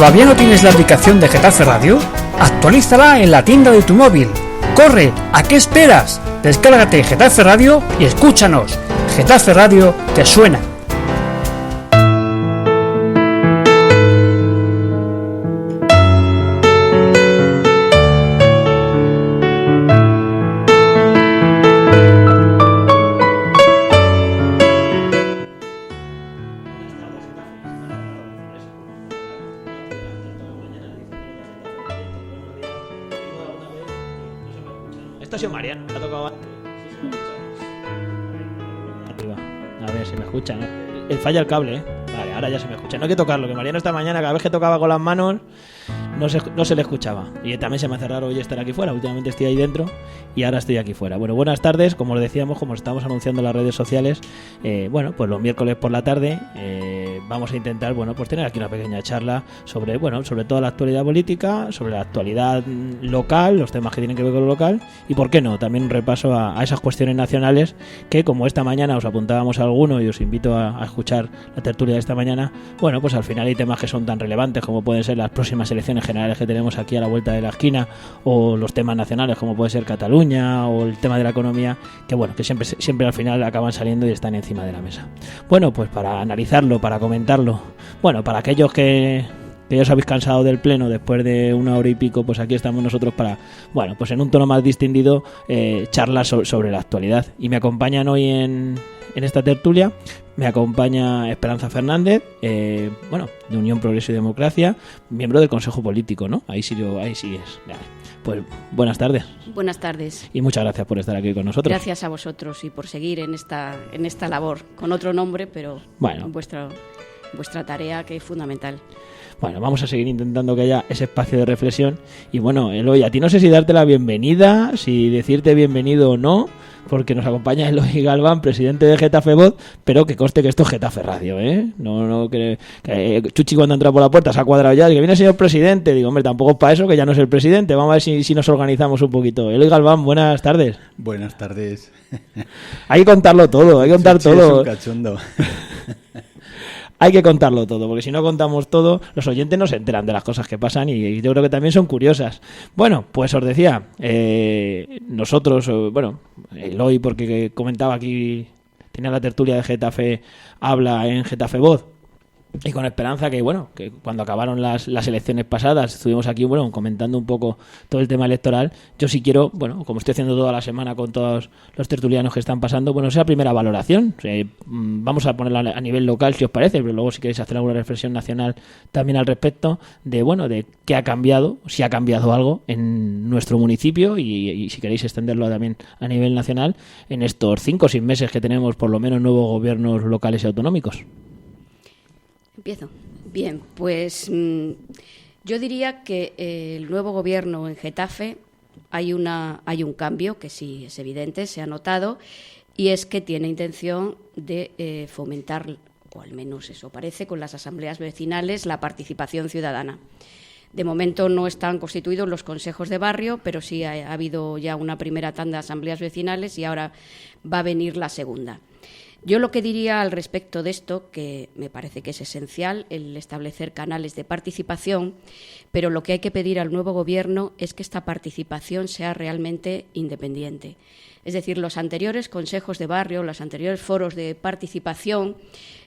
¿Todavía no tienes la aplicación de Getafe Radio? Actualízala en la tienda de tu móvil. ¡Corre! ¿A qué esperas? Descárgate Getafe Radio y escúchanos. Getafe Radio te suena. Esto ha sido Mariano, ha tocado antes. Arriba. A ver si me escuchan, ¿eh? Falla el cable, ¿eh? Vale, ahora ya se me escucha. No hay que tocarlo, que Mariano esta mañana, cada vez que tocaba con las manos, no se le escuchaba. Y también se me hace raro hoy estar aquí fuera. Últimamente estoy ahí dentro y ahora estoy aquí fuera. Bueno, buenas tardes. Como os decíamos, como estamos anunciando en las redes sociales, pues los miércoles por la tarde vamos a intentar, pues tener aquí una pequeña charla sobre toda la actualidad política, sobre la actualidad local, los temas que tienen que ver con lo local y, ¿por qué no?, también un repaso a esas cuestiones nacionales que, como esta mañana os apuntábamos a alguno y os invito a escuchar la tertulia de esta mañana, pues al final hay temas que son tan relevantes como pueden ser las próximas elecciones generales que tenemos aquí a la vuelta de la esquina, o los temas nacionales como puede ser Cataluña o el tema de la economía, que siempre al final acaban saliendo y están encima de la mesa. Pues para analizarlo, para comentarlo, para aquellos que ya os habéis cansado del pleno después de 1 hora y pico, pues aquí estamos nosotros para, pues en un tono más distendido, charlas sobre la actualidad. Y me acompañan hoy en esta tertulia, me acompaña Esperanza Fernández, de Unión Progreso y Democracia, miembro del Consejo Político, ¿no? Ahí sí es. Vale. Pues buenas tardes. Buenas tardes. Y muchas gracias por estar aquí con nosotros. Gracias a vosotros y por seguir en esta labor, con otro nombre, pero vuestra tarea, que es fundamental. Vamos a seguir intentando que haya ese espacio de reflexión. Y Eloy, a ti no sé si darte la bienvenida, si decirte bienvenido o no, porque nos acompaña Eloy Galván, presidente de Getafe Voz, pero que conste que esto es Getafe Radio, ¿eh? No que Chuchi, cuando entra por la puerta, se ha cuadrado ya, que viene el señor presidente. Digo, hombre, tampoco es para eso, que ya no es el presidente. Vamos a ver si nos organizamos un poquito. Eloy Galván, buenas tardes. Buenas tardes. Hay que contarlo todo, hay que contar Chuchi todo. Es un cachondo. Hay que contarlo todo, porque si no contamos todo, los oyentes no se enteran de las cosas que pasan y yo creo que también son curiosas. Pues os decía, nosotros, Eloy, porque comentaba aquí, tenía la tertulia de Getafe, habla en Getafe Voz, y con Esperanza que cuando acabaron las elecciones pasadas estuvimos aquí comentando un poco todo el tema electoral. Yo sí quiero, como estoy haciendo toda la semana con todos los tertulianos que están pasando, esa primera valoración, vamos a ponerla a nivel local si os parece, pero luego si queréis hacer alguna reflexión nacional también al respecto de qué ha cambiado, si ha cambiado algo en nuestro municipio y si queréis extenderlo también a nivel nacional en estos 5 o 6 meses que tenemos por lo menos nuevos gobiernos locales y autonómicos. Empiezo. Bien, pues yo diría que el nuevo gobierno en Getafe hay un cambio que sí es evidente, se ha notado, y es que tiene intención de fomentar, o al menos eso parece, con las asambleas vecinales, la participación ciudadana. De momento no están constituidos los consejos de barrio, pero sí ha habido ya una primera tanda de asambleas vecinales y ahora va a venir la segunda. Yo lo que diría al respecto de esto, que me parece que es esencial, el establecer canales de participación, pero lo que hay que pedir al nuevo Gobierno es que esta participación sea realmente independiente. Es decir, los anteriores consejos de barrio, los anteriores foros de participación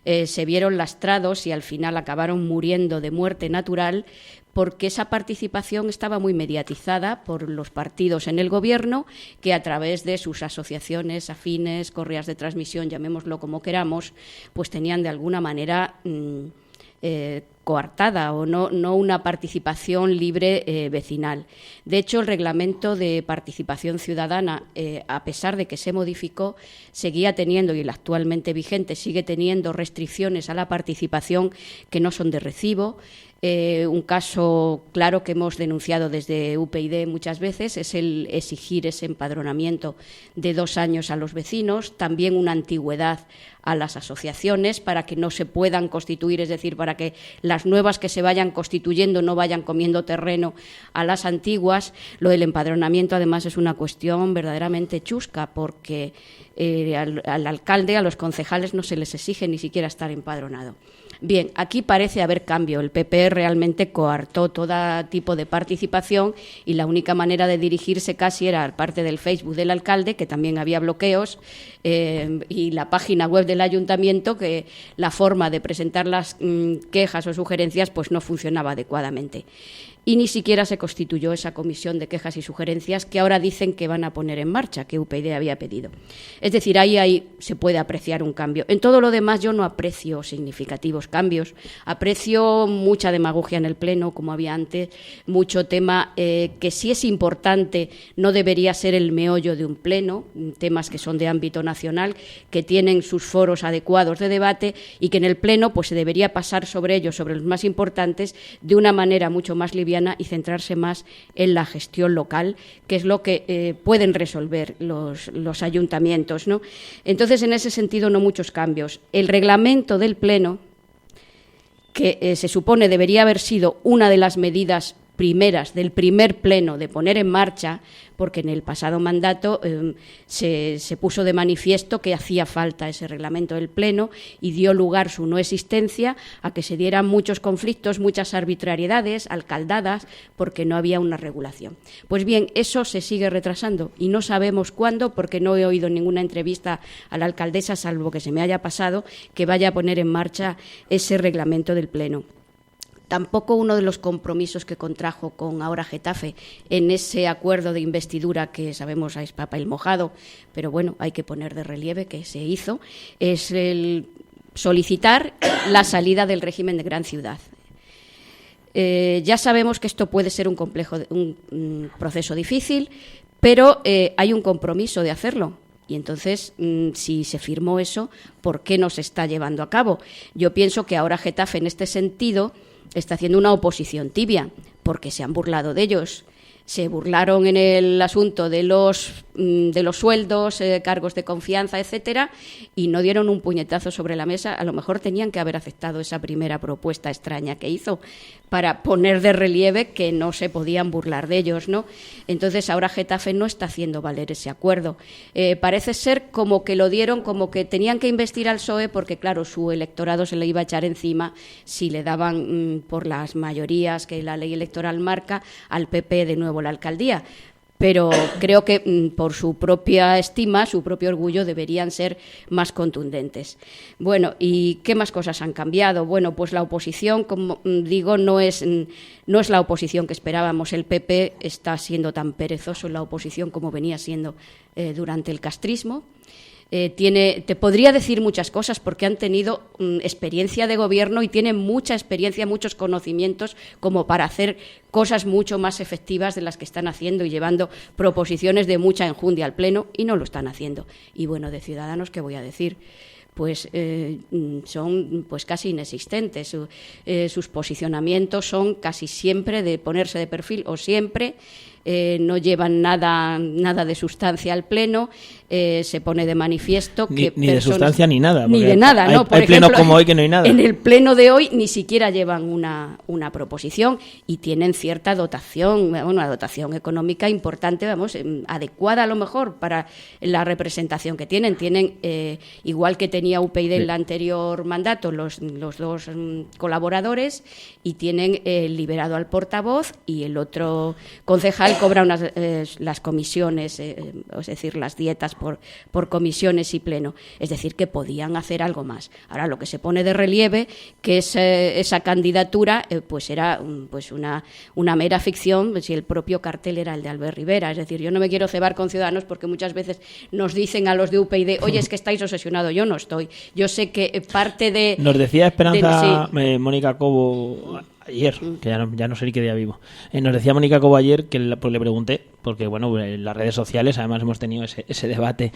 se vieron lastrados y al final acabaron muriendo de muerte natural, porque esa participación estaba muy mediatizada por los partidos en el Gobierno, que a través de sus asociaciones afines, correas de transmisión, llamémoslo como queramos, pues tenían de alguna manera coartada o no una participación libre vecinal. De hecho, el reglamento de participación ciudadana, a pesar de que se modificó, seguía teniendo, y el actualmente vigente sigue teniendo, restricciones a la participación que no son de recibo. Un caso claro que hemos denunciado desde UPyD muchas veces es el exigir ese empadronamiento de 2 años a los vecinos, también una antigüedad a las asociaciones para que no se puedan constituir, es decir, para que las nuevas que se vayan constituyendo no vayan comiendo terreno a las antiguas. Lo del empadronamiento, además, es una cuestión verdaderamente chusca, porque al alcalde, a los concejales, no se les exige ni siquiera estar empadronado. Bien, aquí parece haber cambio. El PP realmente coartó todo tipo de participación y la única manera de dirigirse casi era a parte del Facebook del alcalde, que también había bloqueos, y la página web del ayuntamiento, que la forma de presentar las quejas o sugerencias pues no funcionaba adecuadamente. Y ni siquiera se constituyó esa comisión de quejas y sugerencias que ahora dicen que van a poner en marcha, que UPyD había pedido. Es decir, ahí se puede apreciar un cambio. En todo lo demás yo no aprecio significativos cambios. Aprecio mucha demagogia en el Pleno, como había antes, mucho tema que si es importante no debería ser el meollo de un Pleno, temas que son de ámbito nacional, que tienen sus foros adecuados de debate y que en el Pleno pues se debería pasar sobre ellos, sobre los más importantes, de una manera mucho más liviana y centrarse más en la gestión local, que es lo que pueden resolver los ayuntamientos, ¿no? Entonces, en ese sentido, no muchos cambios. El reglamento del Pleno, que se supone debería haber sido una de las medidas primeras del primer pleno de poner en marcha, porque en el pasado mandato se puso de manifiesto que hacía falta ese reglamento del Pleno y dio lugar su no existencia a que se dieran muchos conflictos, muchas arbitrariedades, alcaldadas, porque no había una regulación. Pues bien, eso se sigue retrasando y no sabemos cuándo, porque no he oído ninguna entrevista a la alcaldesa, salvo que se me haya pasado, que vaya a poner en marcha ese reglamento del Pleno. Tampoco uno de los compromisos que contrajo con ahora Getafe en ese acuerdo de investidura que sabemos es papel mojado, pero bueno, hay que poner de relieve que se hizo, es el solicitar la salida del régimen de gran ciudad. Ya sabemos que esto puede ser un proceso difícil, pero hay un compromiso de hacerlo. Y entonces, si se firmó eso, ¿por qué no se está llevando a cabo? Yo pienso que ahora Getafe, en este sentido, está haciendo una oposición tibia, porque se han burlado de ellos. Se burlaron en el asunto de los sueldos, cargos de confianza, etcétera, y no dieron un puñetazo sobre la mesa. A lo mejor tenían que haber aceptado esa primera propuesta extraña que hizo para poner de relieve que no se podían burlar de ellos, ¿no? Entonces ahora Getafe no está haciendo valer ese acuerdo. Parece ser como que lo dieron, como que tenían que investir al PSOE porque, claro, su electorado se le iba a echar encima si le daban por las mayorías que la ley electoral marca al PP de nuevo la alcaldía. Pero creo que por su propia estima, su propio orgullo, deberían ser más contundentes. Bueno, ¿y qué más cosas han cambiado? Bueno, pues la oposición, como digo, no es la oposición que esperábamos. El PP está siendo tan perezoso en la oposición como venía siendo durante el castrismo. Te podría decir muchas cosas porque han tenido experiencia de gobierno y tienen mucha experiencia, muchos conocimientos como para hacer cosas mucho más efectivas de las que están haciendo y llevando proposiciones de mucha enjundia al Pleno, y no lo están haciendo. Y bueno, de Ciudadanos, ¿qué voy a decir? Pues son pues casi inexistentes. Sus posicionamientos son casi siempre de ponerse de perfil o siempre. No llevan nada de sustancia al Pleno, se pone de manifiesto que ni de sustancia ni nada. Ni de nada, ¿no? Por ejemplo, plenos como hoy que no hay nada. En el Pleno de hoy ni siquiera llevan una proposición y tienen cierta dotación, una dotación económica importante, adecuada a lo mejor para la representación que tienen. Tienen, igual que tenía UPyD en el anterior mandato, los dos colaboradores, y tienen liberado al portavoz, y el otro concejal cobra las comisiones, es decir, las dietas por comisiones y pleno. Es decir, que podían hacer algo más. Ahora, lo que se pone de relieve, que es esa candidatura, pues era pues una mera ficción, si el propio cartel era el de Albert Rivera. Es decir, yo no me quiero cebar con Ciudadanos porque muchas veces nos dicen a los de UPyD, oye, es que estáis obsesionados. Yo no estoy. Yo sé que parte de... Nos decía Esperanza Mónica Cobo ayer, que ya no sé ni qué día vivo. Nos decía Mónica Cobo ayer, que pues le pregunté, porque bueno, en las redes sociales además hemos tenido ese debate,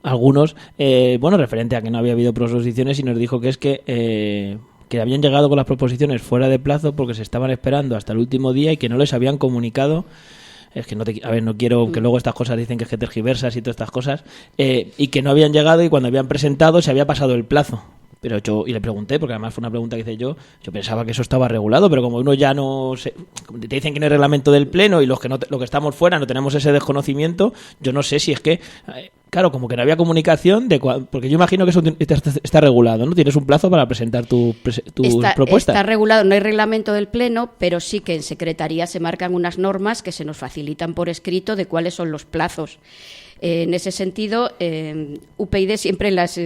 algunos, referente a que no había habido proposiciones, y nos dijo que es que habían llegado con las proposiciones fuera de plazo porque se estaban esperando hasta el último día y que no les habían comunicado. Es que no quiero que luego estas cosas dicen que tergiversas y todas estas cosas, y que no habían llegado, y cuando habían presentado se había pasado el plazo. pero y le pregunté, porque además fue una pregunta que hice yo pensaba que eso estaba regulado, pero como uno ya no sé, te dicen que no hay reglamento del Pleno y los que estamos fuera no tenemos ese desconocimiento, yo no sé si es que, claro, como que no había comunicación, porque yo imagino que eso está regulado, ¿no? Tienes un plazo para presentar tus propuestas. Está regulado, no hay reglamento del Pleno, pero sí que en Secretaría se marcan unas normas que se nos facilitan por escrito de cuáles son los plazos. En ese sentido, UPyD siempre las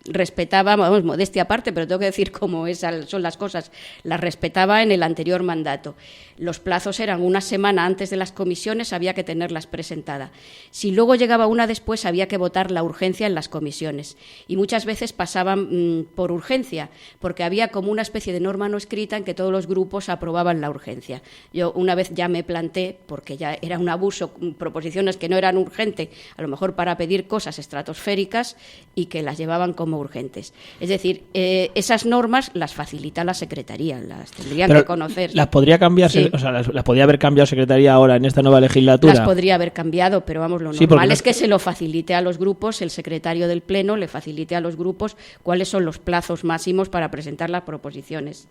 respetaba, vamos, modestia aparte, pero tengo que decir cómo son las cosas, las respetaba en el anterior mandato. Los plazos eran una semana antes de las comisiones, había que tenerlas presentadas. Si luego llegaba una después, había que votar la urgencia en las comisiones. Y muchas veces pasaban por urgencia, porque había como una especie de norma no escrita en que todos los grupos aprobaban la urgencia. Yo una vez ya me planté, porque ya era un abuso, proposiciones que no eran urgentes, a lo mejor para pedir cosas estratosféricas y que las llevaban como urgentes. Es decir, esas normas las facilita la Secretaría, las tendrían que conocer. ¿Las podría cambiar? Sí. O sea, ¿las podría haber cambiado Secretaría ahora en esta nueva legislatura? Las podría haber cambiado, pero vamos, lo normal es que se lo facilite a los grupos, el secretario del Pleno le facilite a los grupos cuáles son los plazos máximos para presentar las proposiciones.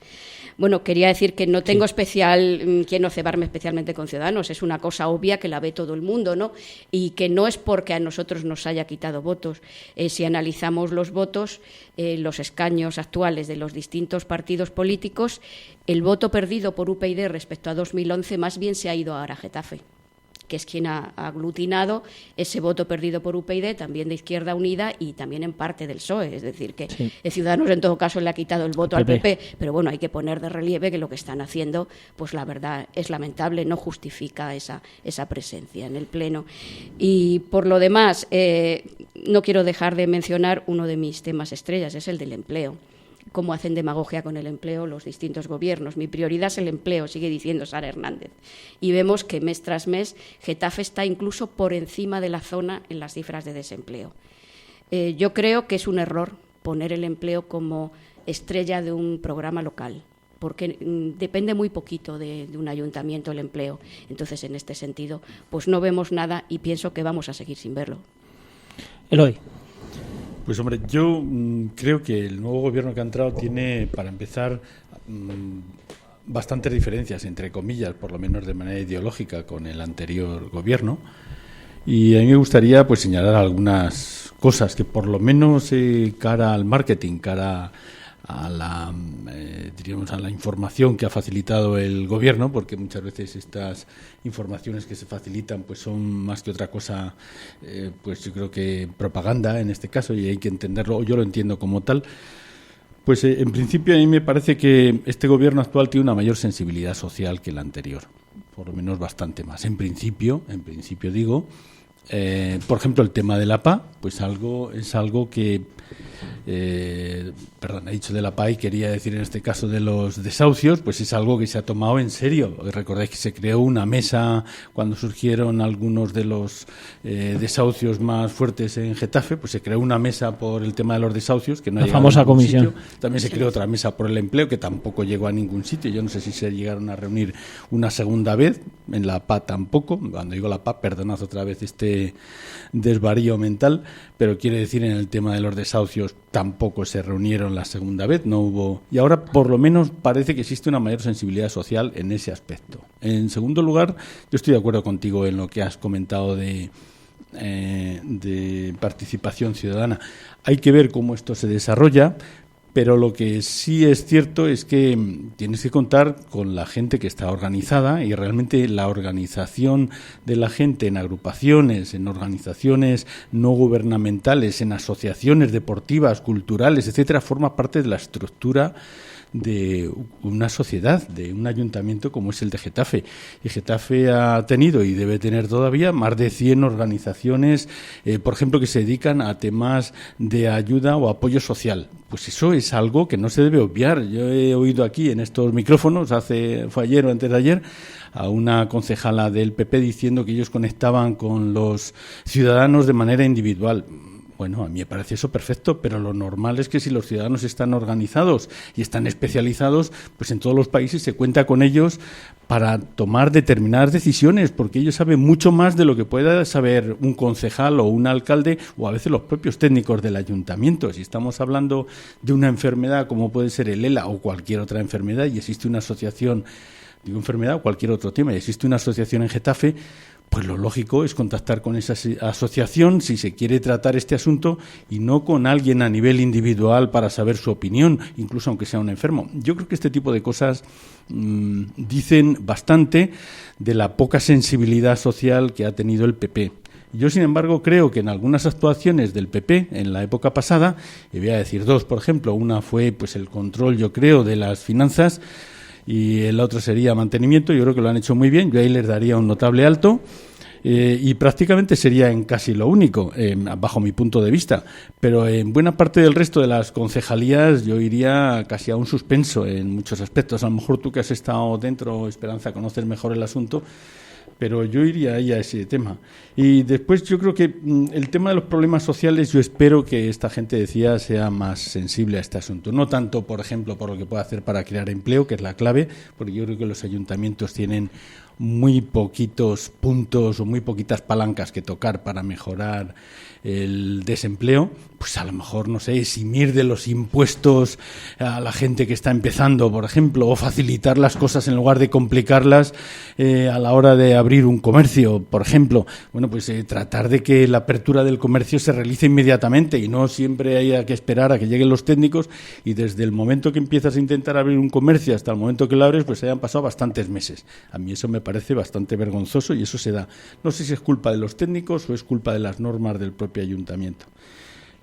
Bueno, quería decir que no tengo quiero cebarme especialmente con Ciudadanos, es una cosa obvia que la ve todo el mundo, ¿no? Y que no es porque a nosotros nos haya quitado votos. Si analizamos los votos, los escaños actuales de los distintos partidos políticos, el voto perdido por UPyD respecto a 2011 más bien se ha ido ahora a Getafe, que es quien ha aglutinado ese voto perdido por UPyD, también de Izquierda Unida y también en parte del PSOE. Es decir, que Ciudadanos en todo caso le ha quitado el voto al PP, pero bueno, hay que poner de relieve que lo que están haciendo, pues la verdad es lamentable, no justifica esa presencia en el Pleno. Y por lo demás, no quiero dejar de mencionar uno de mis temas estrellas, es el del empleo. Cómo hacen demagogia con el empleo los distintos gobiernos. Mi prioridad es el empleo, sigue diciendo Sara Hernández. Y vemos que mes tras mes Getafe está incluso por encima de la zona en las cifras de desempleo. Yo creo que es un error poner el empleo como estrella de un programa local, porque depende muy poquito de un ayuntamiento el empleo. Entonces, en este sentido, pues no vemos nada y pienso que vamos a seguir sin verlo. Eloy. Pues hombre, yo creo que el nuevo gobierno que ha entrado tiene, para empezar, bastantes diferencias, entre comillas, por lo menos de manera ideológica, con el anterior gobierno. Y a mí me gustaría pues señalar algunas cosas que por lo menos cara al marketing, cara a la diríamos a la información que ha facilitado el gobierno, porque muchas veces estas informaciones que se facilitan pues son más que otra cosa, pues yo creo que propaganda en este caso, y hay que entenderlo, yo lo entiendo como tal. Pues en principio a mí me parece que este gobierno actual tiene una mayor sensibilidad social que el anterior, por lo menos bastante más. En principio digo, por ejemplo, el tema de la PA, pues es algo que he dicho de la PA y quería decir en este caso de los desahucios, pues es algo que se ha tomado en serio. Recordáis que se creó una mesa cuando surgieron algunos de los desahucios más fuertes en Getafe, pues se creó una mesa por el tema de los desahucios, que no la famosa comisión. También se creó otra mesa por el empleo, que tampoco llegó a ningún sitio. Yo no sé si se llegaron a reunir una segunda vez, en la PA tampoco. Cuando digo la PA, perdonad otra vez este desvarío mental, pero quiere decir en el tema de los desahucios tampoco se reunieron la segunda vez, no hubo, y ahora por lo menos parece que existe una mayor sensibilidad social en ese aspecto. En segundo lugar, yo estoy de acuerdo contigo en lo que has comentado de participación ciudadana. Hay que ver cómo esto se desarrolla, pero lo que sí es cierto es que tienes que contar con la gente que está organizada, y realmente la organización de la gente en agrupaciones, en organizaciones no gubernamentales, en asociaciones deportivas, culturales, etcétera, forma parte de la estructura de una sociedad, de un ayuntamiento como es el de Getafe. Y Getafe ha tenido y debe tener todavía más de 100 organizaciones, por ejemplo, que se dedican a temas de ayuda o apoyo social. Pues eso es algo que no se debe obviar. Yo he oído aquí en estos micrófonos, fue ayer o antes de ayer, a una concejala del PP diciendo que ellos conectaban con los ciudadanos de manera individual. Bueno, a mí me parece eso perfecto, pero lo normal es que si los ciudadanos están organizados y están especializados, pues en todos los países se cuenta con ellos para tomar determinadas decisiones, porque ellos saben mucho más de lo que pueda saber un concejal o un alcalde o a veces los propios técnicos del ayuntamiento. Si estamos hablando de una enfermedad como puede ser el ELA o cualquier otra enfermedad y existe una asociación, digo enfermedad o cualquier otro tema, y existe una asociación en Getafe, pues lo lógico es contactar con esa asociación si se quiere tratar este asunto y no con alguien a nivel individual para saber su opinión, incluso aunque sea un enfermo. Yo creo que este tipo de cosas dicen bastante de la poca sensibilidad social que ha tenido el PP. Yo, sin embargo, creo que en algunas actuaciones del PP en la época pasada, y voy a decir dos, por ejemplo, una fue pues el control, yo creo, de las finanzas, y el otro sería mantenimiento. Yo creo que lo han hecho muy bien, yo ahí les daría un notable alto, y prácticamente sería en casi lo único, bajo mi punto de vista, pero en buena parte del resto de las concejalías yo iría casi a un suspenso en muchos aspectos. A lo mejor tú que has estado dentro, Esperanza, conoces mejor el asunto, pero yo iría ahí a ese tema. Y después yo creo que el tema de los problemas sociales, yo espero que esta gente, decía, sea más sensible a este asunto. No tanto, por ejemplo, por lo que puede hacer para crear empleo, que es la clave, porque yo creo que los ayuntamientos tienen muy poquitos puntos o muy poquitas palancas que tocar para mejorar el desempleo. Pues a lo mejor, no sé, eximir de los impuestos a la gente que está empezando, por ejemplo, o facilitar las cosas en lugar de complicarlas a la hora de abrir un comercio, por ejemplo. Bueno, pues tratar de que la apertura del comercio se realice inmediatamente y no siempre haya que esperar a que lleguen los técnicos y desde el momento que empiezas a intentar abrir un comercio hasta el momento que lo abres, pues hayan pasado bastantes meses. A mí eso me parece bastante vergonzoso y eso se da. No sé si es culpa de los técnicos o es culpa de las normas del propio ayuntamiento.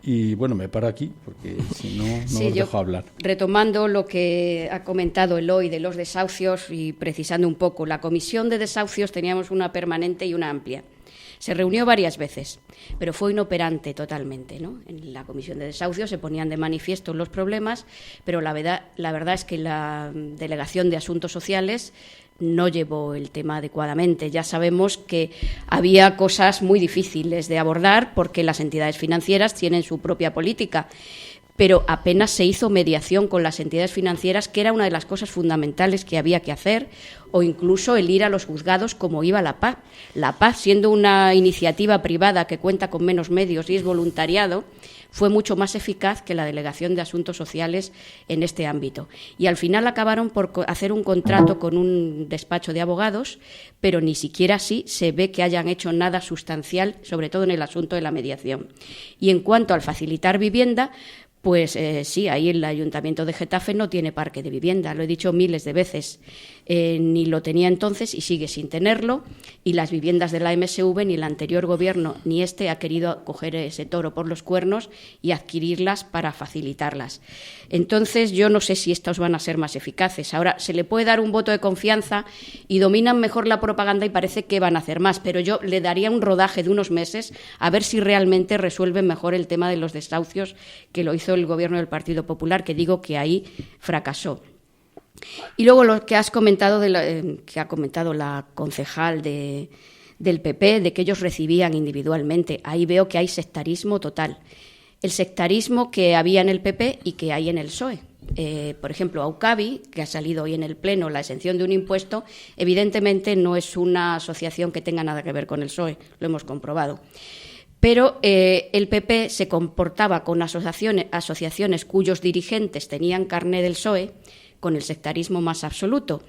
Y bueno, me paro aquí porque si no, no os dejo hablar. Retomando lo que ha comentado Eloy de los desahucios y precisando un poco, la comisión de desahucios teníamos una permanente y una amplia. Se reunió varias veces, pero fue inoperante totalmente, ¿no? En la comisión de desahucios se ponían de manifiesto los problemas, pero la verdad es que la Delegación de Asuntos Sociales no llevó el tema adecuadamente. Ya sabemos que había cosas muy difíciles de abordar porque las entidades financieras tienen su propia política, pero apenas se hizo mediación con las entidades financieras, que era una de las cosas fundamentales que había que hacer, o incluso el ir a los juzgados como iba la PAF. La PAF, siendo una iniciativa privada que cuenta con menos medios y es voluntariado, fue mucho más eficaz que la Delegación de Asuntos Sociales en este ámbito. Y al final acabaron por hacer un contrato con un despacho de abogados, pero ni siquiera así se ve que hayan hecho nada sustancial, sobre todo en el asunto de la mediación. Y en cuanto al facilitar vivienda, pues sí, ahí el Ayuntamiento de Getafe no tiene parque de vivienda, lo he dicho miles de veces, ni lo tenía entonces y sigue sin tenerlo, y las viviendas de la MSV ni el anterior gobierno ni este ha querido coger ese toro por los cuernos y adquirirlas para facilitarlas. Entonces yo no sé si estos van a ser más eficaces. Ahora se le puede dar un voto de confianza y dominan mejor la propaganda y parece que van a hacer más, pero yo le daría un rodaje de unos meses a ver si realmente resuelven mejor el tema de los desahucios, que lo hizo el gobierno del Partido Popular, que digo que ahí fracasó. Y luego lo que has comentado, que ha comentado la concejal del PP, de que ellos recibían individualmente. Ahí veo que hay sectarismo total. El sectarismo que había en el PP y que hay en el PSOE. Por ejemplo, Aucavi, que ha salido hoy en el Pleno la exención de un impuesto, evidentemente no es una asociación que tenga nada que ver con el PSOE, lo hemos comprobado. Pero el PP se comportaba con asociaciones cuyos dirigentes tenían carné del PSOE, con el sectarismo más absoluto.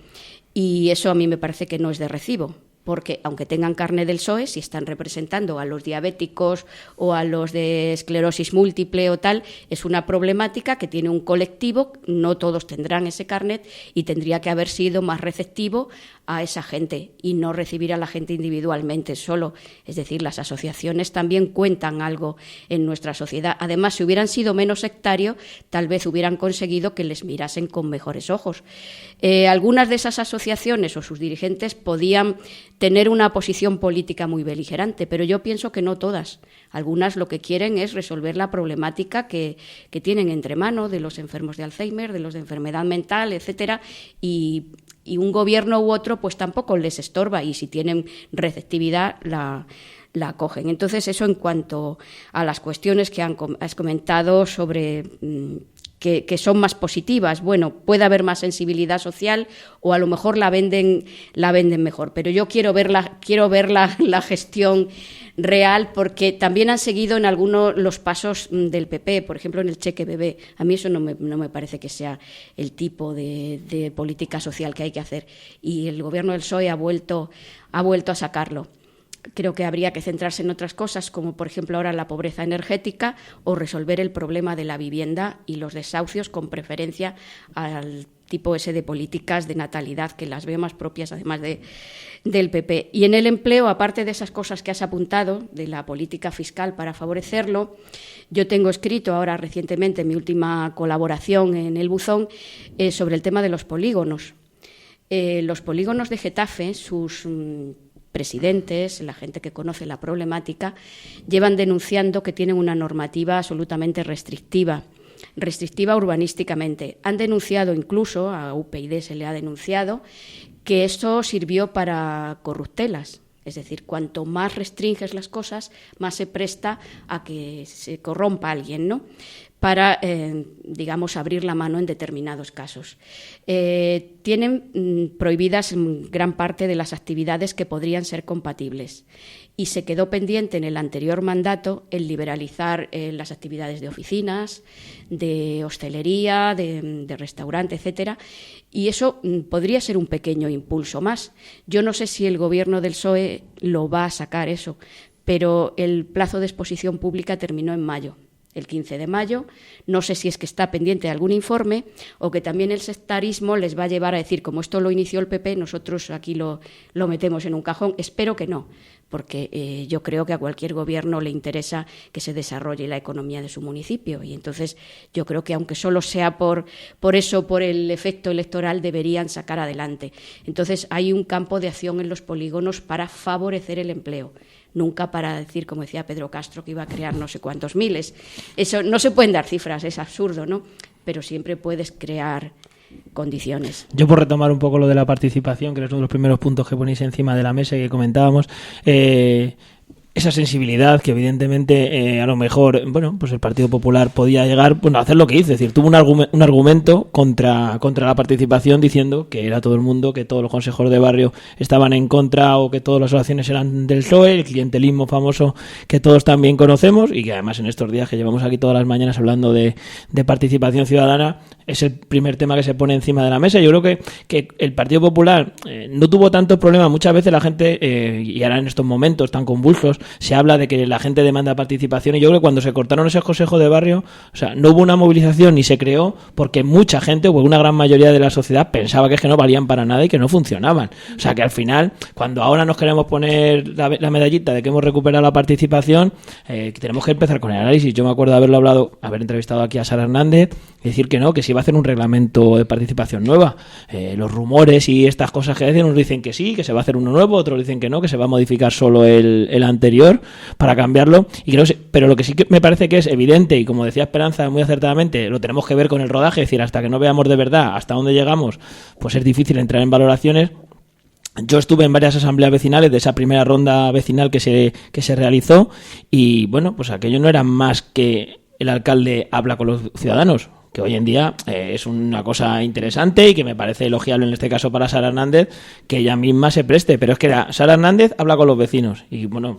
Y eso a mí me parece que no es de recibo, porque aunque tengan carné del PSOE, si están representando a los diabéticos o a los de esclerosis múltiple o tal, es una problemática que tiene un colectivo, no todos tendrán ese carnet y tendría que haber sido más receptivo a esa gente y no recibir a la gente individualmente solo. Es decir, las asociaciones también cuentan algo en nuestra sociedad. Además, si hubieran sido menos sectarios, tal vez hubieran conseguido que les mirasen con mejores ojos. Algunas de esas asociaciones o sus dirigentes podían tener una posición política muy beligerante, pero yo pienso que no todas. Algunas lo que quieren es resolver la problemática que tienen entre manos de los enfermos de Alzheimer, de los de enfermedad mental, etcétera, y un gobierno u otro pues tampoco les estorba, y si tienen receptividad la acogen. Entonces, eso en cuanto a las cuestiones que has comentado sobre que son más positivas. Bueno, puede haber más sensibilidad social o a lo mejor la venden mejor, pero yo quiero ver la gestión real, porque también han seguido en algunos los pasos del PP, por ejemplo en el cheque bebé. A mí eso no me parece que sea el tipo de política social que hay que hacer, y el gobierno del PSOE ha vuelto a sacarlo. Creo que habría que centrarse en otras cosas, como por ejemplo ahora la pobreza energética, o resolver el problema de la vivienda y los desahucios, con preferencia al tipo ese de políticas de natalidad, que las veo más propias además del PP. Y en el empleo, aparte de esas cosas que has apuntado, de la política fiscal para favorecerlo, yo tengo escrito ahora recientemente mi última colaboración en el Buzón sobre el tema de los polígonos. Los polígonos de Getafe, sus presidentes, la gente que conoce la problemática, llevan denunciando que tienen una normativa absolutamente restrictiva urbanísticamente. Han denunciado, incluso a UPyD se le ha denunciado, que esto sirvió para corruptelas. Es decir, cuanto más restringes las cosas, más se presta a que se corrompa alguien, ¿no?, para, digamos, abrir la mano en determinados casos. Tienen prohibidas gran parte de las actividades que podrían ser compatibles, y se quedó pendiente en el anterior mandato el liberalizar las actividades de oficinas, de hostelería, de restaurante, etcétera, y eso podría ser un pequeño impulso más. Yo no sé si el gobierno del PSOE lo va a sacar eso, pero el plazo de exposición pública terminó en mayo. El 15 de mayo, no sé si es que está pendiente de algún informe o que también el sectarismo les va a llevar a decir, como esto lo inició el PP, nosotros aquí lo metemos en un cajón. Espero que no, porque yo creo que a cualquier gobierno le interesa que se desarrolle la economía de su municipio, y entonces yo creo que aunque solo sea por el efecto electoral, deberían sacar adelante. Entonces hay un campo de acción en los polígonos para favorecer el empleo, nunca para decir, como decía Pedro Castro, que iba a crear no sé cuántos miles. Eso no se pueden dar cifras, es absurdo, ¿no? Pero siempre puedes crear condiciones. Yo, por retomar un poco lo de la participación, que es uno de los primeros puntos que ponéis encima de la mesa y que comentábamos, esa sensibilidad que evidentemente a lo mejor, bueno, pues el Partido Popular podía llegar, bueno, a hacer lo que hizo, es decir, tuvo un argumento contra la participación, diciendo que era todo el mundo, que todos los consejos de barrio estaban en contra, o que todas las asociaciones eran del PSOE, el clientelismo famoso que todos también conocemos, y que además en estos días que llevamos aquí todas las mañanas hablando de participación ciudadana, es el primer tema que se pone encima de la mesa. Yo creo que el Partido Popular no tuvo tantos problemas. Muchas veces la gente, y ahora en estos momentos tan convulsos, se habla de que la gente demanda participación, y yo creo que cuando se cortaron esos consejos de barrio, o sea, no hubo una movilización ni se creó, porque mucha gente, o una gran mayoría de la sociedad, pensaba que no valían para nada y que no funcionaban. O sea, que al final, cuando ahora nos queremos poner la medallita de que hemos recuperado la participación, tenemos que empezar con el análisis. Yo me acuerdo de haber entrevistado aquí a Sara Hernández, y decir que no, que se iba a hacer un reglamento de participación nueva. Los rumores y estas cosas que dicen, unos dicen que sí, que se va a hacer uno nuevo, otros dicen que no, que se va a modificar solo el anterior para cambiarlo. Y creo, pero lo que sí que me parece que es evidente, y como decía Esperanza muy acertadamente, lo tenemos que ver con el rodaje, es decir, hasta que no veamos de verdad hasta dónde llegamos, pues es difícil entrar en valoraciones. Yo estuve en varias asambleas vecinales de esa primera ronda vecinal que se realizó, y bueno, pues aquello no era más que el alcalde habla con los ciudadanos, que hoy en día es una cosa interesante y que me parece elogiable en este caso para Sara Hernández, que ella misma se preste, pero es que Sara Hernández habla con los vecinos, y bueno,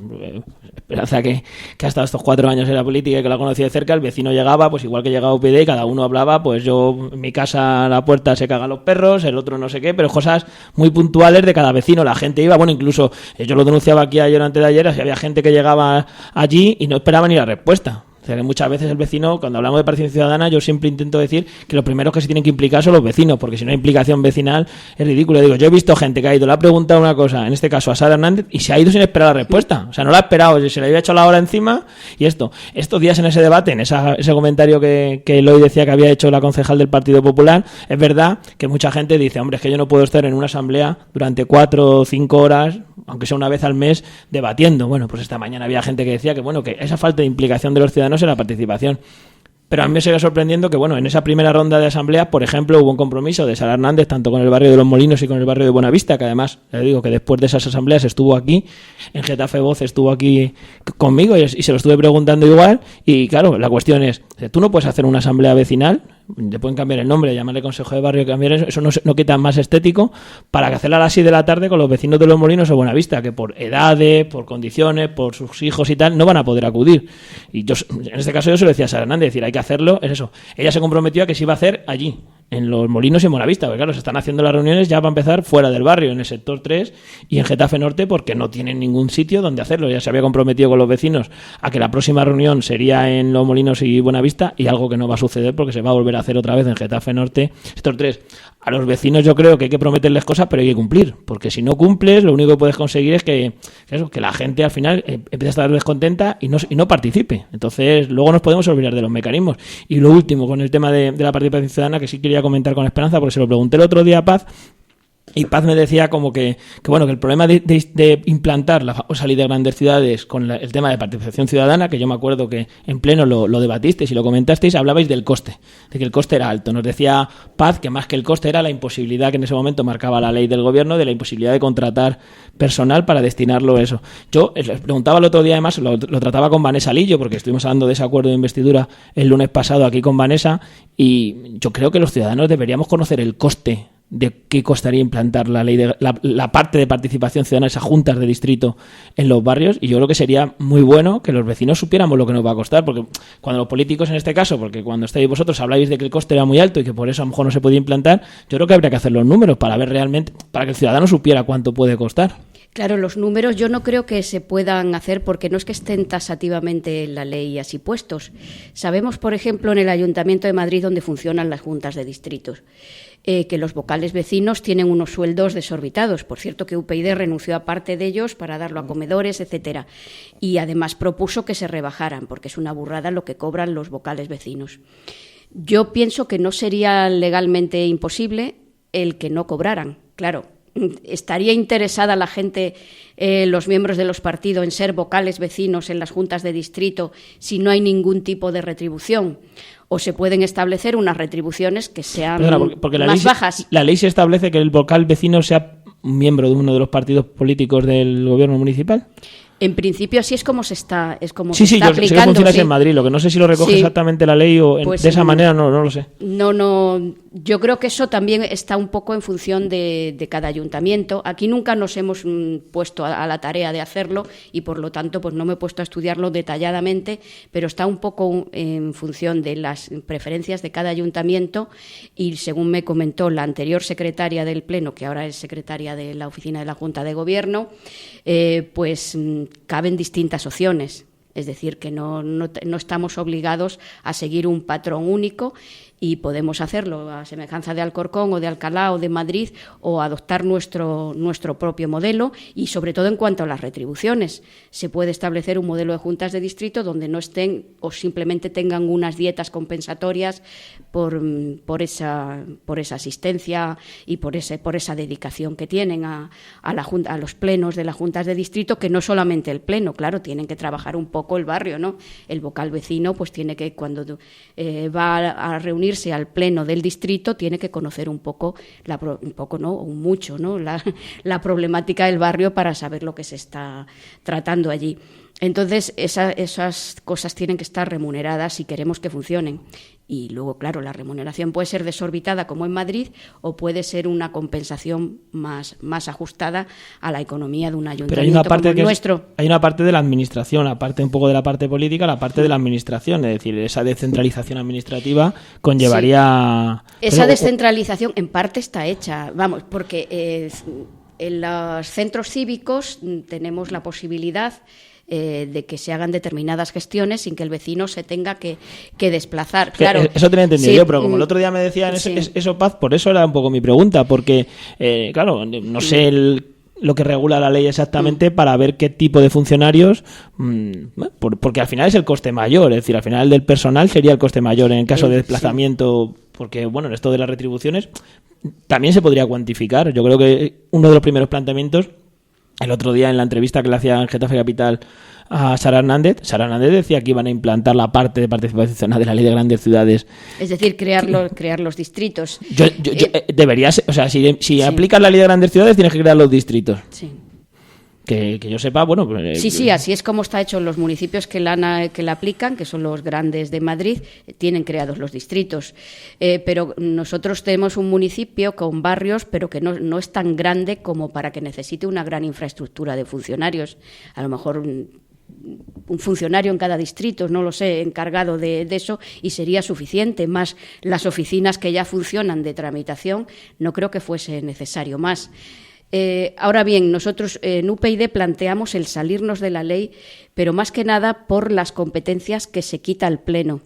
Esperanza, que ha estado estos 4 años en la política y que la conocía de cerca, el vecino llegaba, pues igual que llegaba UPyD, y cada uno hablaba, pues yo en mi casa a la puerta se cagan los perros, el otro no sé qué, pero cosas muy puntuales de cada vecino. La gente iba, bueno, incluso yo lo denunciaba aquí ayer o antes de ayer, había gente que llegaba allí y no esperaba ni la respuesta. O sea, que muchas veces el vecino, cuando hablamos de participación ciudadana, yo siempre intento decir que los primeros que se tienen que implicar son los vecinos, porque si no hay implicación vecinal es ridículo. Digo, yo he visto gente que ha ido, le ha preguntado una cosa, en este caso a Sara Hernández, y se ha ido sin esperar la respuesta. O sea, no la ha esperado, se le había hecho la hora encima, y estos días en ese debate, en ese comentario que Eloy decía que había hecho la concejal del Partido Popular, es verdad que mucha gente dice, hombre, es que yo no puedo estar en una asamblea durante 4 o 5 horas, aunque sea una vez al mes, debatiendo. Bueno, pues esta mañana había gente que decía que esa falta de implicación de los ciudadanos en la participación. Pero a mí me sigue sorprendiendo que, bueno, en esa primera ronda de asambleas, por ejemplo, hubo un compromiso de Sara Hernández tanto con el barrio de Los Molinos y con el barrio de Buenavista, que además, le digo que después de esas asambleas estuvo aquí, en Getafe Voz estuvo aquí conmigo y se lo estuve preguntando igual. Y claro, la cuestión es, tú no puedes hacer una asamblea vecinal, le pueden cambiar el nombre, llamarle Consejo de Barrio, cambiar eso no quita más estético, para hacerla a las 6 de la tarde con los vecinos de Los Molinos o Buenavista, que por edades, por condiciones, por sus hijos y tal, no van a poder acudir. Y yo, en este caso, yo se lo decía a Sara Hernández, decir, hay que hacerlo, es eso. Ella se comprometió a que se iba a hacer allí, en Los Molinos y en Buenavista, porque claro, se están haciendo las reuniones ya para empezar fuera del barrio, en el sector 3 y en Getafe Norte, porque no tienen ningún sitio donde hacerlo. Ya se había comprometido con los vecinos a que la próxima reunión sería en Los Molinos y Buenavista, y algo que no va a suceder porque se va a volver a hacer otra vez en Getafe Norte, sector 3. A los vecinos yo creo que hay que prometerles cosas, pero hay que cumplir, porque si no cumples, lo único que puedes conseguir es que la gente al final empiece a estar descontenta y no participe. Entonces, luego nos podemos olvidar de los mecanismos. Y lo último, con el tema de la participación ciudadana, que sí quería comentar con Esperanza, porque se lo pregunté el otro día a Paz, y Paz me decía como que el problema de implantar la famosa ley de grandes ciudades con el tema de participación ciudadana, que yo me acuerdo que en pleno lo debatisteis y lo comentasteis, hablabais del coste, de que el coste era alto. Nos decía Paz que más que el coste era la imposibilidad que en ese momento marcaba la ley del gobierno, de la imposibilidad de contratar personal para destinarlo a eso. Yo les preguntaba el otro día, además, lo trataba con Vanessa Lillo, porque estuvimos hablando de ese acuerdo de investidura el lunes pasado aquí con Vanessa, y yo creo que los ciudadanos deberíamos conocer el coste de qué costaría implantar la ley de la parte de participación ciudadana, esas juntas de distrito en los barrios, y yo creo que sería muy bueno que los vecinos supiéramos lo que nos va a costar, porque cuando los políticos, en este caso, porque cuando estáis vosotros habláis de que el coste era muy alto y que por eso a lo mejor no se podía implantar, yo creo que habría que hacer los números para ver realmente, para que el ciudadano supiera cuánto puede costar. Claro, los números yo no creo que se puedan hacer porque no es que estén tasativamente en la ley así puestos. Sabemos, por ejemplo, en el Ayuntamiento de Madrid, donde funcionan las juntas de distritos, que los vocales vecinos tienen unos sueldos desorbitados. Por cierto, que UPyD renunció a parte de ellos para darlo a comedores, etcétera. Y además propuso que se rebajaran, porque es una burrada lo que cobran los vocales vecinos. Yo pienso que no sería legalmente imposible el que no cobraran. Claro, ¿estaría interesada la gente, los miembros de los partidos, en ser vocales vecinos en las juntas de distrito si no hay ningún tipo de retribución? ¿O se pueden establecer unas retribuciones que sean porque más bajas? La ley se establece que el vocal vecino sea miembro de uno de los partidos políticos del gobierno municipal. En principio así es como se está, aplicando. Yo sé que funciona en Madrid, lo que no sé si lo recoge exactamente la ley o pues de esa manera no lo sé. No, yo creo que eso también está un poco en función de cada ayuntamiento. Aquí nunca nos hemos puesto a la tarea de hacerlo y por lo tanto pues no me he puesto a estudiarlo detalladamente, pero está un poco en función de las preferencias de cada ayuntamiento y según me comentó la anterior secretaria del Pleno, que ahora es secretaria de la Oficina de la Junta de Gobierno, pues caben distintas opciones, es decir, que no estamos obligados a seguir un patrón único y podemos hacerlo a semejanza de Alcorcón o de Alcalá o de Madrid o adoptar nuestro propio modelo y sobre todo en cuanto a las retribuciones. Se puede establecer un modelo de juntas de distrito donde no estén o simplemente tengan unas dietas compensatorias por esa asistencia y por esa dedicación que tienen a los plenos de las juntas de distrito, que no solamente el pleno, claro, tienen que trabajar un poco el barrio, ¿no? El vocal vecino pues tiene que, cuando va a reunirse al pleno del distrito, tiene que conocer un poco la problemática del barrio para saber lo que se está tratando allí. Entonces, esas cosas tienen que estar remuneradas si queremos que funcionen. Y luego, claro, la remuneración puede ser desorbitada como en Madrid o puede ser una compensación más ajustada a la economía de un ayuntamiento. Pero hay una parte como nuestro. Hay una parte de la administración, aparte un poco de la parte política, la parte de la administración, es decir, esa descentralización administrativa conllevaría... Sí. Esa descentralización en parte está hecha, porque en los centros cívicos tenemos la posibilidad de que se hagan determinadas gestiones sin que el vecino se tenga que desplazar. Claro, eso tenía entendido yo, pero como el otro día me decían eso, Paz, por eso era un poco mi pregunta, porque, claro, no sé lo que regula la ley exactamente para ver qué tipo de funcionarios, porque al final es el coste mayor, es decir, al final del personal sería el coste mayor en el caso de desplazamiento, porque, bueno, en esto de las retribuciones también se podría cuantificar. Yo creo que uno de los primeros planteamientos, el otro día en la entrevista que le hacía en Getafe Capital a Sara Hernández. Sara Hernández decía que iban a implantar la parte de participación ciudadana de la ley de grandes ciudades. Es decir, crear los distritos. Debería ser, o sea, si sí. aplicas la ley de grandes ciudades, tienes que crear los distritos. Sí. Que yo sepa, bueno... Sí, así es como está hecho. Los municipios que la aplican, que son los grandes de Madrid, tienen creados los distritos. Pero nosotros tenemos un municipio con barrios, pero que no es tan grande como para que necesite una gran infraestructura de funcionarios. A lo mejor un funcionario en cada distrito, no lo sé, encargado de eso, y sería suficiente. Más las oficinas que ya funcionan de tramitación, no creo que fuese necesario más. Ahora bien, nosotros en UPyD planteamos el salirnos de la ley, pero más que nada por las competencias que se quita al Pleno.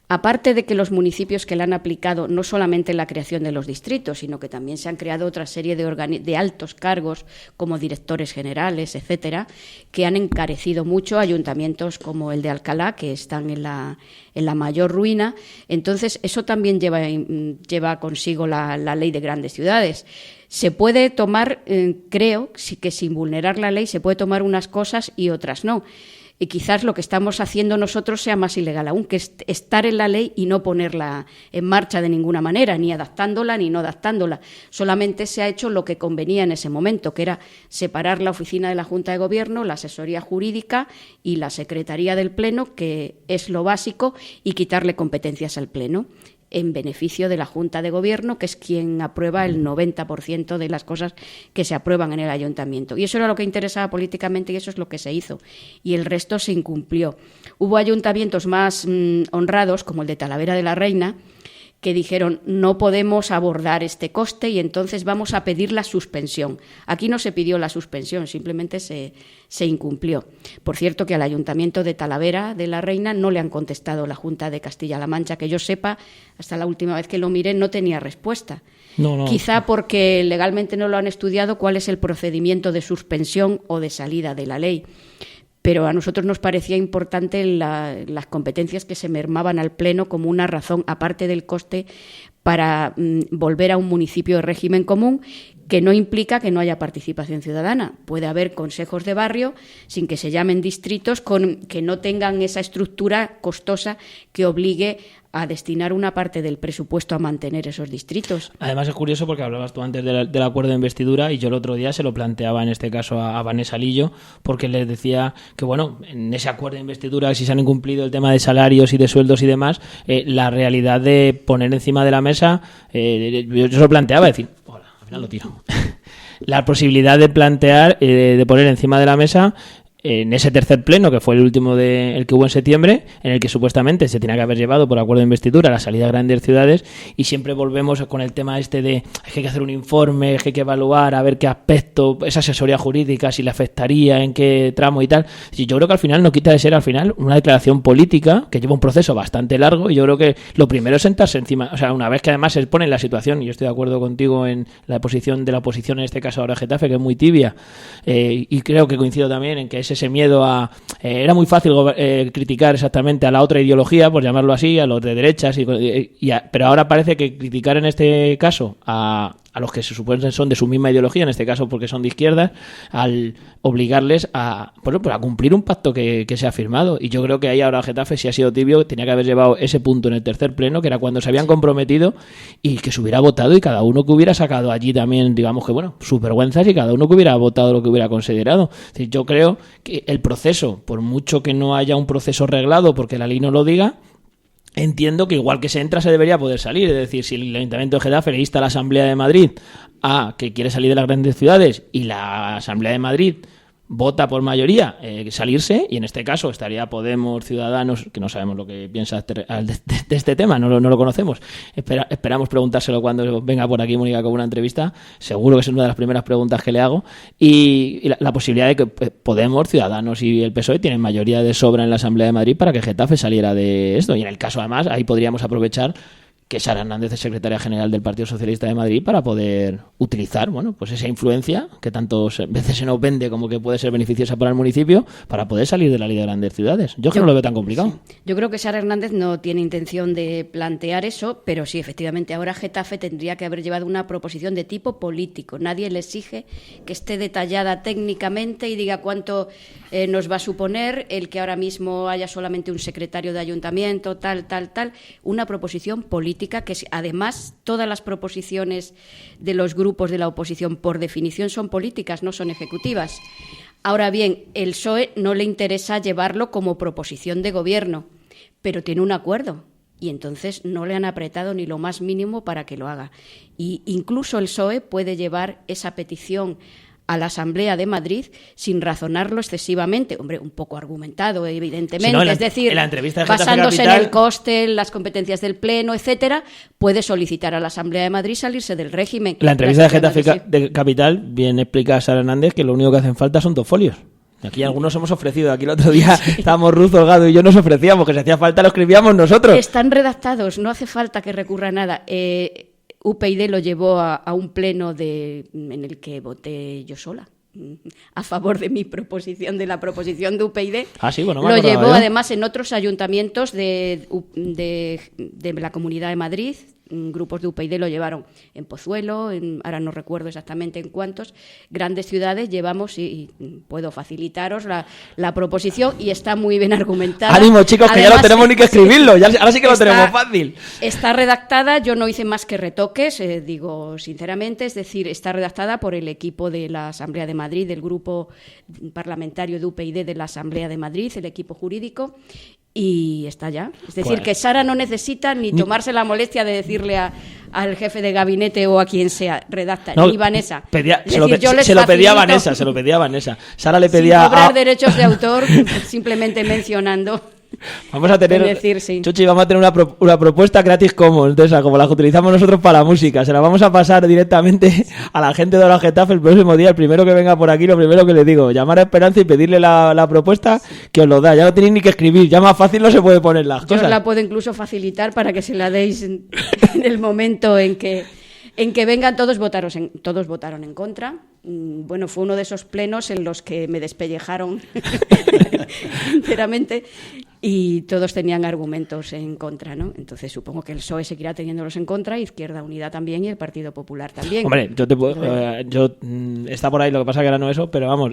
Aparte de que los municipios que la han aplicado no solamente la creación de los distritos, sino que también se han creado otra serie de altos cargos como directores generales, etcétera, que han encarecido mucho ayuntamientos como el de Alcalá, que están en la mayor ruina. Entonces, eso también lleva consigo la ley de grandes ciudades. Se puede tomar, creo, que sin vulnerar la ley se puede tomar unas cosas y otras no. Y quizás lo que estamos haciendo nosotros sea más ilegal aún, que estar en la ley y no ponerla en marcha de ninguna manera, ni adaptándola ni no adaptándola. Solamente se ha hecho lo que convenía en ese momento, que era separar la oficina de la Junta de Gobierno, la asesoría jurídica y la Secretaría del Pleno, que es lo básico, y quitarle competencias al Pleno, en beneficio de la Junta de Gobierno, que es quien aprueba el 90% de las cosas que se aprueban en el ayuntamiento. Y eso era lo que interesaba políticamente y eso es lo que se hizo. Y el resto se incumplió. Hubo ayuntamientos más honrados, como el de Talavera de la Reina, que dijeron no podemos abordar este coste y entonces vamos a pedir la suspensión. Aquí no se pidió la suspensión, simplemente se incumplió. Por cierto, que al Ayuntamiento de Talavera de la Reina no le han contestado la Junta de Castilla-La Mancha, que yo sepa, hasta la última vez que lo miré no tenía respuesta. No. Quizá porque legalmente no lo han estudiado cuál es el procedimiento de suspensión o de salida de la ley. Pero a nosotros nos parecía importante las competencias que se mermaban al Pleno como una razón, aparte del coste, para volver a un municipio de régimen común, que no implica que no haya participación ciudadana. Puede haber consejos de barrio sin que se llamen distritos, que no tengan esa estructura costosa que obligue a destinar una parte del presupuesto a mantener esos distritos. Además es curioso porque hablabas tú antes del acuerdo de investidura y yo el otro día se lo planteaba en este caso a Vanessa Lillo, porque les decía que bueno, en ese acuerdo de investidura, si se han incumplido el tema de salarios y de sueldos y demás, la realidad de poner encima de la mesa, yo se lo planteaba, decir, hola, al final lo tiro, la posibilidad de plantear, de poner encima de la mesa en ese tercer pleno, que fue el último el que hubo en septiembre, en el que supuestamente se tenía que haber llevado por acuerdo de investidura la salida a grandes ciudades, y siempre volvemos con el tema este de que hay que hacer un informe, que hay que evaluar a ver qué aspecto, esa asesoría jurídica, si le afectaría, en qué tramo y tal. Y yo creo que al final no quita de ser al final una declaración política que lleva un proceso bastante largo, y yo creo que lo primero es sentarse encima, o sea, una vez que además se pone en la situación, y yo estoy de acuerdo contigo en la posición de la oposición, en este caso ahora Getafe, que es muy tibia, y creo que coincido también en que ese miedo a... era muy fácil criticar exactamente a la otra ideología, por llamarlo así, a los de derechas, pero ahora parece que criticar en este caso a los que se supone son de su misma ideología, en este caso porque son de izquierdas, al obligarles a cumplir un pacto que se ha firmado. Y yo creo que ahí ahora Getafe, si ha sido tibio, tenía que haber llevado ese punto en el tercer pleno, que era cuando se habían comprometido, y que se hubiera votado, y cada uno que hubiera sacado allí también, digamos que bueno, sus vergüenzas, y cada uno que hubiera votado lo que hubiera considerado. Es decir, yo creo que el proceso, por mucho que no haya un proceso reglado porque la ley no lo diga, entiendo que igual que se entra se debería poder salir. Es decir, si el Ayuntamiento de Getafe le insta a la Asamblea de Madrid a que quiere salir de las grandes ciudades y la Asamblea de Madrid vota por mayoría salirse, y en este caso estaría Podemos, Ciudadanos, que no sabemos lo que piensa de este tema, no lo conocemos. Esperamos preguntárselo cuando venga por aquí Mónica con una entrevista, seguro que es una de las primeras preguntas que le hago, y la posibilidad de que Podemos, Ciudadanos y el PSOE tienen mayoría de sobra en la Asamblea de Madrid para que Getafe saliera de esto, y en el caso además ahí podríamos aprovechar que Sara Hernández es secretaria general del Partido Socialista de Madrid para poder utilizar, bueno, pues esa influencia que tantas veces se nos vende como que puede ser beneficiosa para el municipio para poder salir de la ley de grandes ciudades. Yo que no lo veo tan complicado. Sí. Yo creo que Sara Hernández no tiene intención de plantear eso, pero sí, efectivamente, ahora Getafe tendría que haber llevado una proposición de tipo político. Nadie le exige que esté detallada técnicamente y diga cuánto nos va a suponer el que ahora mismo haya solamente un secretario de ayuntamiento, tal. Una proposición política que además todas las proposiciones de los grupos de la oposición por definición son políticas, no son ejecutivas. Ahora bien, el PSOE no le interesa llevarlo como proposición de gobierno, pero tiene un acuerdo y entonces no le han apretado ni lo más mínimo para que lo haga. Y incluso el PSOE puede llevar esa petición a la Asamblea de Madrid sin razonarlo excesivamente, hombre, un poco argumentado, evidentemente, si no, es decir, en la entrevista de Getafe basándose Capital, en el coste, en las competencias del Pleno, etcétera, puede solicitar a la Asamblea de Madrid salirse del régimen. La entrevista de Getafe de Capital bien explica a Sara Hernández que lo único que hacen falta son 2 folios. Aquí algunos hemos ofrecido, aquí el otro día estábamos Ruth Holgado y yo nos ofrecíamos, que si hacía falta lo escribíamos nosotros. Están redactados, no hace falta que recurra a nada. UPyD lo llevó a un pleno en el que voté yo sola a favor de mi proposición, de la proposición de UPyD. Ah, sí, bueno, lo llevó además en otros ayuntamientos de la Comunidad de Madrid. Grupos de UPyD lo llevaron en Pozuelo, ahora no recuerdo exactamente en cuántos grandes ciudades llevamos y puedo facilitaros la proposición y está muy bien argumentada. ¡Ánimo, chicos, que además, ya no tenemos ni que escribirlo! Ahora sí que lo tenemos fácil. Está redactada, yo no hice más que retoques, digo sinceramente, es decir, está redactada por el equipo de la Asamblea de Madrid, del grupo parlamentario de UPyD de la Asamblea de Madrid, el equipo jurídico. Y está ya. Es decir, que Sara no necesita ni tomarse la molestia de decirle al jefe de gabinete o a quien sea, redacta, ni Vanessa. Se lo pedía a Vanessa. Sara le pedía... Sin cobrar derechos de autor, simplemente mencionando... Vamos a tener, decir, sí. Chuchi, vamos a tener una propuesta Creative Commons, de esa, como la que utilizamos nosotros para la música. Se la vamos a pasar directamente a la gente de Ahora Getafe el próximo día. El primero que venga por aquí, lo primero que le digo, llamar a Esperanza y pedirle la propuesta que os lo da. Ya no tenéis ni que escribir, ya más fácil no se puede poner las cosas. Yo os la puedo incluso facilitar para que se la deis en el momento en que vengan. Todos votaron en contra. Bueno, fue uno de esos plenos en los que me despellejaron enteramente y todos tenían argumentos en contra, ¿no? Entonces supongo que el PSOE seguirá teniéndolos en contra, Izquierda Unida también y el Partido Popular también. Hombre, está por ahí, lo que pasa que ahora no eso, pero vamos,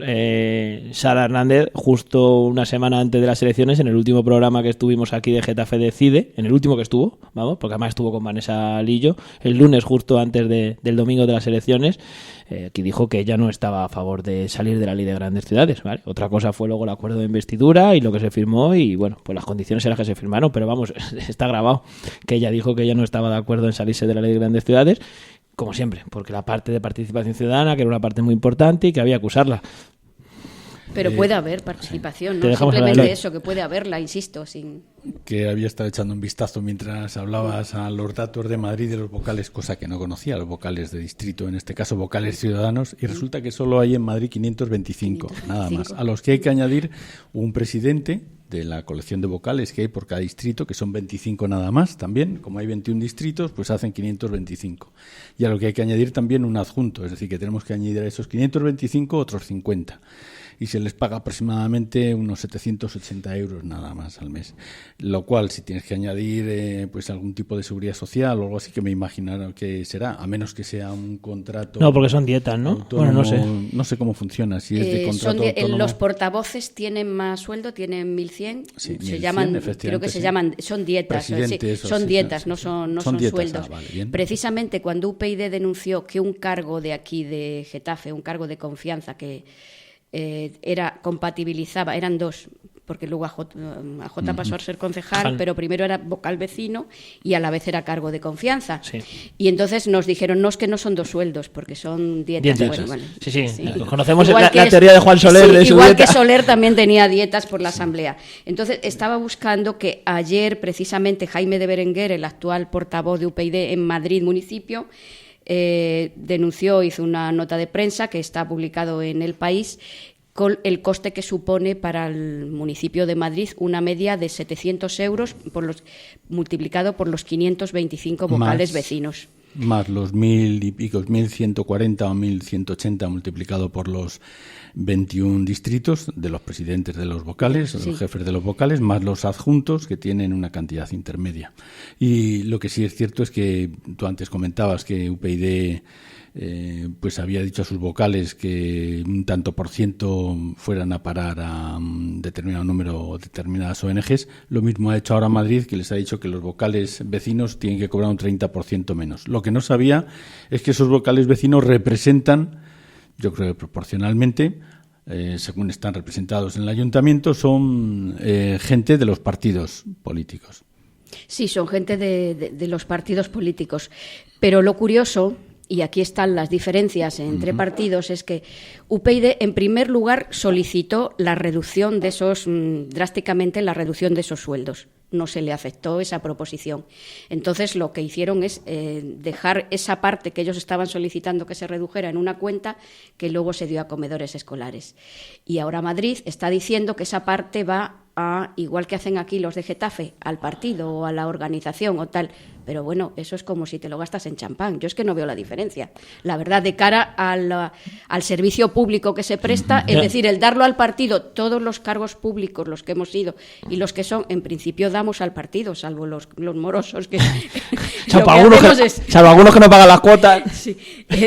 Sara Hernández, justo una semana antes de las elecciones, en el último programa que estuvimos aquí de Getafe Decide, en el último que estuvo, vamos, porque además estuvo con Vanessa Lillo, el lunes justo antes del domingo de las elecciones, que dijo que ella no estaba a favor de salir de la ley de grandes ciudades, ¿vale? Otra cosa fue luego el acuerdo de investidura y lo que se firmó y bueno, pues las condiciones en las que se firmaron, pero vamos, está grabado que ella dijo que ella no estaba de acuerdo en salirse de la ley de grandes ciudades, como siempre, porque la parte de participación ciudadana, que era una parte muy importante y que había que usarla. Pero puede haber participación, ¿no? Simplemente eso, que puede haberla, insisto, sin... Que había estado echando un vistazo mientras hablabas a los datos de Madrid de los vocales, cosa que no conocía, los vocales de distrito, en este caso vocales ciudadanos, y resulta que solo hay en Madrid 525, nada más, a los que hay que añadir un presidente de la colección de vocales que hay por cada distrito, que son 25 nada más también, como hay 21 distritos, pues hacen 525. Y a lo que hay que añadir también un adjunto, es decir, que tenemos que añadir a esos 525 otros 50. Y se les paga aproximadamente unos 780 euros nada más al mes. Lo cual, si tienes que añadir pues algún tipo de seguridad social o algo así, que me imaginaron que será, a menos que sea un contrato... No, porque son dietas, ¿no? Autónomo, bueno, no sé. No sé cómo funciona, si es de contrato autónomo. Los portavoces tienen más sueldo, tienen 1.100. Sí, se llaman, creo que se llaman, son dietas. Son dietas, no son dietas, sueldos. Vale, precisamente cuando UPyD denunció que un cargo de aquí de Getafe, un cargo de confianza que... compatibilizaba, eran dos, porque luego AJ pasó a ser concejal, pero primero era vocal vecino y a la vez era cargo de confianza. Sí. Y entonces nos dijeron, no, es que no son dos sueldos, porque son dietas. Bueno, sí. Conocemos la teoría de Juan Soler de su igual dieta. Que Soler también tenía dietas por la Asamblea. Entonces estaba buscando que ayer, precisamente, Jaime de Berenguer, el actual portavoz de UPyD en Madrid municipio, denunció, hizo una nota de prensa que está publicado en El País, con el coste que supone para el municipio de Madrid una media de 700 euros multiplicado por los 525 vocales vecinos. Más los 1.000 y pico, 1.140 o 1.180 multiplicado por los 21 distritos de los presidentes de los vocales, los jefes de los vocales, más los adjuntos que tienen una cantidad intermedia. Y lo que sí es cierto es que tú antes comentabas que UPyD pues había dicho a sus vocales que un tanto por ciento fueran a parar a determinado número o determinadas ONGs. Lo mismo ha hecho ahora Madrid, que les ha dicho que los vocales vecinos tienen que cobrar un 30% menos. Lo que no sabía es que esos vocales vecinos representan, yo creo que proporcionalmente, según están representados en el ayuntamiento, son gente de los partidos políticos. Sí, son gente de los partidos políticos. Pero lo curioso, y aquí están las diferencias entre partidos, es que UPyD, en primer lugar, solicitó la reducción de esos, drásticamente la reducción de esos sueldos. No se le aceptó esa proposición. Entonces, lo que hicieron es dejar esa parte que ellos estaban solicitando que se redujera en una cuenta que luego se dio a comedores escolares. Y ahora Madrid está diciendo que esa parte va a, igual que hacen aquí los de Getafe, al partido o a la organización o tal. Pero bueno, eso es como si te lo gastas en champán. Yo es que no veo la diferencia. La verdad, de cara al servicio público que se presta, es decir, el darlo al partido, todos los cargos públicos, los que hemos ido y los que son, en principio damos al partido, salvo los morosos que... salvo algunos que no pagan las cuotas. Sí,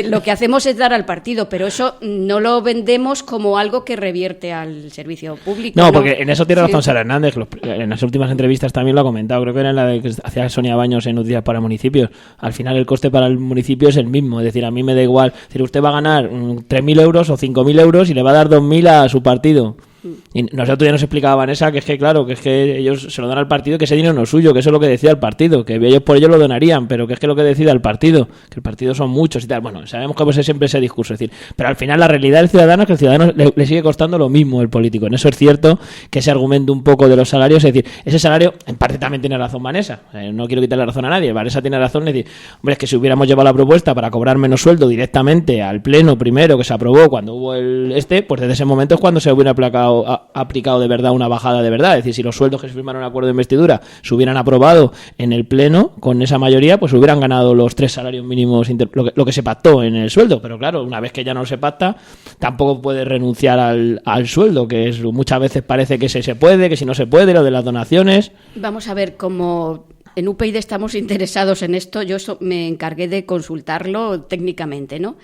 lo que hacemos es dar al partido, pero eso no lo vendemos como algo que revierte al servicio público. No, porque en eso tiene razón Sara Hernández, en las últimas entrevistas también lo ha comentado, creo que era en la de que hacía Sonia Baños en Días para municipios. Al final el coste para el municipio es el mismo, es decir, a mí me da igual, es decir, usted va a ganar 3.000 euros o 5.000 euros y le va a dar 2.000 a su partido. Y nosotros ya nos explicaba Vanessa que es que claro, que es que ellos se lo dan al partido, que ese dinero no es suyo, que eso es lo que decía el partido, que ellos por ello lo donarían, pero que es que lo que decida el partido, que el partido son muchos y tal. Bueno, sabemos que pues es siempre ese discurso, es decir, pero al final la realidad del ciudadano es que al ciudadano le sigue costando lo mismo el político. En eso es cierto que ese argumento un poco de los salarios, es decir, ese salario en parte también tiene razón Vanessa, no quiero quitarle razón a nadie, Vanessa tiene razón, es decir, hombre, es que si hubiéramos llevado la propuesta para cobrar menos sueldo directamente al pleno primero que se aprobó cuando hubo pues desde ese momento es cuando se hubiera aplicado de verdad una bajada de verdad. Es decir, si los sueldos que se firmaron en el acuerdo de investidura se hubieran aprobado en el pleno con esa mayoría, pues hubieran ganado los 3 salarios mínimos, lo que se pactó en el sueldo. Pero claro, una vez que ya no se pacta, tampoco puede renunciar al sueldo, que es muchas veces parece que se puede, que si no se puede, lo de las donaciones. Vamos a ver, como en UPyD estamos interesados en esto, yo me encargué de consultarlo técnicamente, ¿no?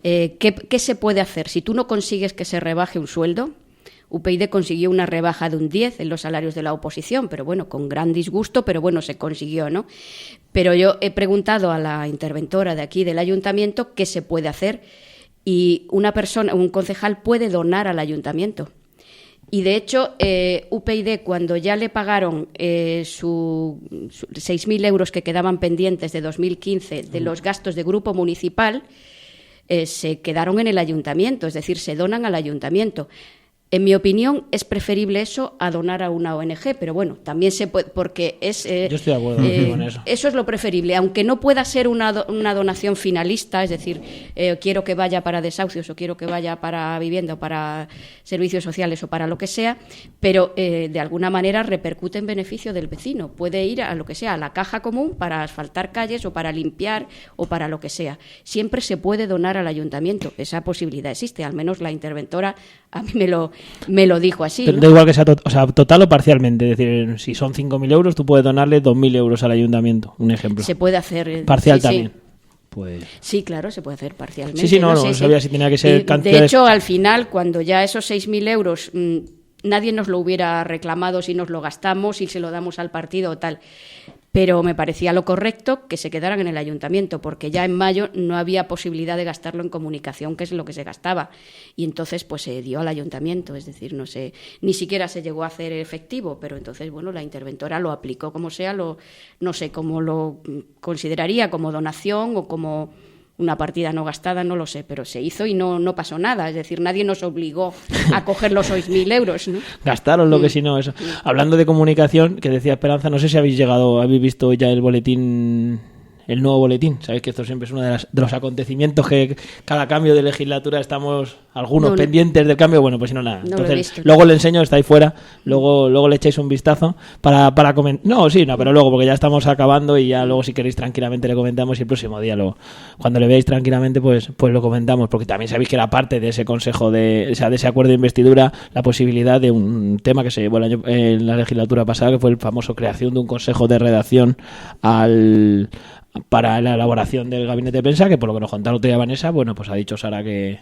¿Qué se puede hacer? Si tú no consigues que se rebaje un sueldo, UPyD consiguió una rebaja de un 10 en los salarios de la oposición, pero bueno, con gran disgusto, pero bueno, se consiguió, ¿no? Pero yo he preguntado a la interventora de aquí del ayuntamiento qué se puede hacer y un concejal puede donar al ayuntamiento. Y de hecho, UPyD, cuando ya le pagaron sus 6.000 euros que quedaban pendientes de 2015 de los gastos de grupo municipal, se quedaron en el ayuntamiento, es decir, se donan al ayuntamiento. En mi opinión, es preferible eso a donar a una ONG, pero bueno, también se puede, porque es... Yo estoy de acuerdo con eso. Eso es lo preferible, aunque no pueda ser una donación finalista, es decir, quiero que vaya para desahucios o quiero que vaya para vivienda o para servicios sociales o para lo que sea, pero de alguna manera repercute en beneficio del vecino. Puede ir a lo que sea, a la caja común para asfaltar calles o para limpiar o para lo que sea. Siempre se puede donar al ayuntamiento, esa posibilidad existe, al menos la interventora a mí me lo dijo así, ¿no? Da igual que sea total o parcialmente, es decir, si son 5.000 euros, tú puedes donarle 2.000 euros al ayuntamiento, un ejemplo. Se puede hacer... Parcial sí, también. Sí. Pues... Sí, claro, se puede hacer parcialmente. Sí, no sabía si tenía que ser cantidades... De hecho, al final, cuando ya esos 6.000 euros nadie nos lo hubiera reclamado si nos lo gastamos, si se lo damos al partido o tal. Pero me parecía lo correcto que se quedaran en el ayuntamiento, porque ya en mayo no había posibilidad de gastarlo en comunicación, que es lo que se gastaba. Y entonces pues se dio al ayuntamiento, es decir, no sé, ni siquiera se llegó a hacer efectivo, pero entonces, bueno, la interventora lo aplicó como sea, no sé cómo lo consideraría, como donación o como una partida no gastada, no lo sé, pero se hizo y no pasó nada. Es decir, nadie nos obligó a coger los 6.000 euros, ¿no? Gastaron lo que si no, eso. Hablando de comunicación, que decía Esperanza, no sé si habéis visto ya el boletín el nuevo boletín. Sabéis que esto siempre es uno de los acontecimientos que cada cambio de legislatura estamos algunos pendientes del cambio. Bueno, pues si no, nada. Entonces, luego le enseño, está ahí fuera, luego le echáis un vistazo para comentar. Pero luego, porque ya estamos acabando y ya luego si queréis tranquilamente le comentamos y el próximo día, cuando le veáis tranquilamente, pues lo comentamos, porque también sabéis que era parte de ese consejo, de ese acuerdo de investidura, la posibilidad de un tema que se llevó en la legislatura pasada, que fue el famoso creación de un consejo de redacción para la elaboración del gabinete de prensa, que por lo que nos contaron otro día Vanessa, bueno, pues ha dicho Sara que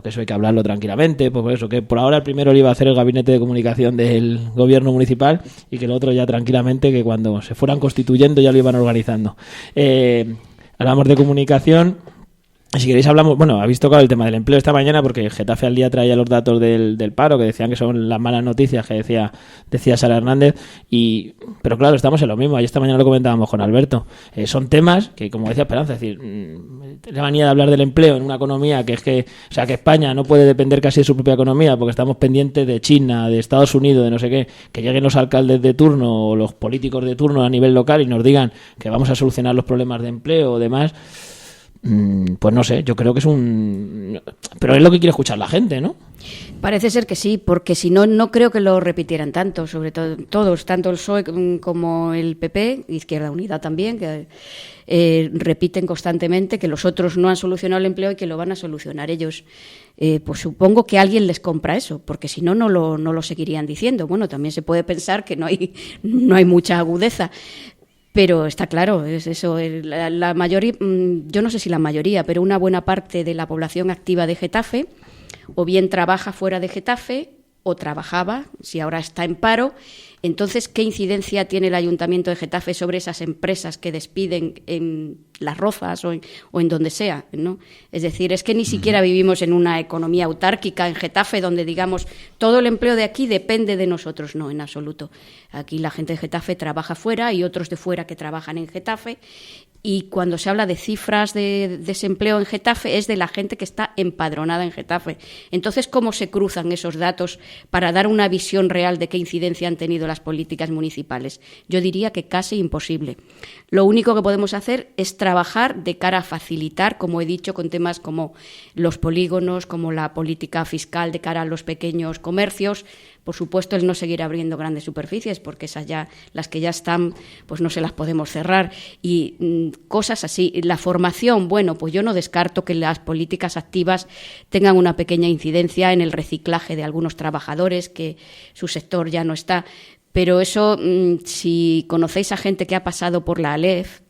eso hay que hablarlo tranquilamente, pues por eso, que por ahora el primero lo iba a hacer el gabinete de comunicación del gobierno municipal y que el otro ya tranquilamente, que cuando se fueran constituyendo ya lo iban organizando. Hablamos de comunicación. Si queréis hablamos, habéis tocado el tema del empleo esta mañana, porque Getafe al Día traía los datos del paro, que decían que son las malas noticias que decía Sara Hernández, pero claro, estamos en lo mismo. Ayer esta mañana lo comentábamos con Alberto. Son temas que, como decía Esperanza, es decir, la manía de hablar del empleo en una economía que España no puede depender casi de su propia economía, porque estamos pendientes de China, de Estados Unidos, de no sé qué, que lleguen los alcaldes de turno o los políticos de turno a nivel local y nos digan que vamos a solucionar los problemas de empleo o demás. Pues no sé, yo creo que pero es lo que quiere escuchar la gente, ¿no? Parece ser que sí, porque si no, no creo que lo repitieran tanto, sobre todo todos, tanto el PSOE como el PP, Izquierda Unida también, que repiten constantemente que los otros no han solucionado el empleo y que lo van a solucionar ellos. Pues supongo que alguien les compra eso, porque si no, no lo seguirían diciendo. Bueno, también se puede pensar que no hay mucha agudeza. Pero está claro, es eso. La mayoría, yo no sé si la mayoría, pero una buena parte de la población activa de Getafe o bien trabaja fuera de Getafe o trabajaba, si ahora está en paro. Entonces, ¿qué incidencia tiene el Ayuntamiento de Getafe sobre esas empresas que despiden en Las Rozas o en donde sea, ¿no? Es decir, es que ni siquiera vivimos en una economía autárquica en Getafe donde digamos todo el empleo de aquí depende de nosotros. No, en absoluto. Aquí la gente de Getafe trabaja fuera y otros de fuera que trabajan en Getafe. Y cuando se habla de cifras de desempleo en Getafe es de la gente que está empadronada en Getafe. Entonces, ¿cómo se cruzan esos datos para dar una visión real de qué incidencia han tenido las políticas municipales? Yo diría que casi imposible. Lo único que podemos hacer es trabajar de cara a facilitar, como he dicho, con temas como los polígonos, como la política fiscal de cara a los pequeños comercios. Por supuesto, el no seguir abriendo grandes superficies, porque esas ya, las que ya están, pues no se las podemos cerrar. Y cosas así. La formación, bueno, pues yo no descarto que las políticas activas tengan una pequeña incidencia en el reciclaje de algunos trabajadores, que su sector ya no está. Pero eso, si conocéis a gente que ha pasado por la ALEF,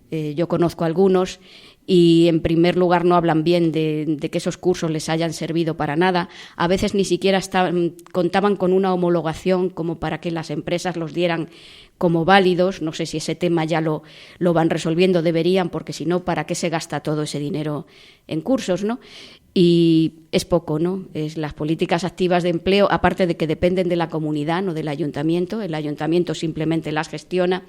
yo conozco a algunos, y en primer lugar no hablan bien de que esos cursos les hayan servido para nada. A veces ni siquiera contaban con una homologación como para que las empresas los dieran como válidos. No sé si ese tema ya lo van resolviendo, deberían, porque si no, ¿para qué se gasta todo ese dinero en cursos, no? Y es poco, ¿no? Las políticas activas de empleo, aparte de que dependen de la comunidad, no del ayuntamiento, el ayuntamiento simplemente las gestiona,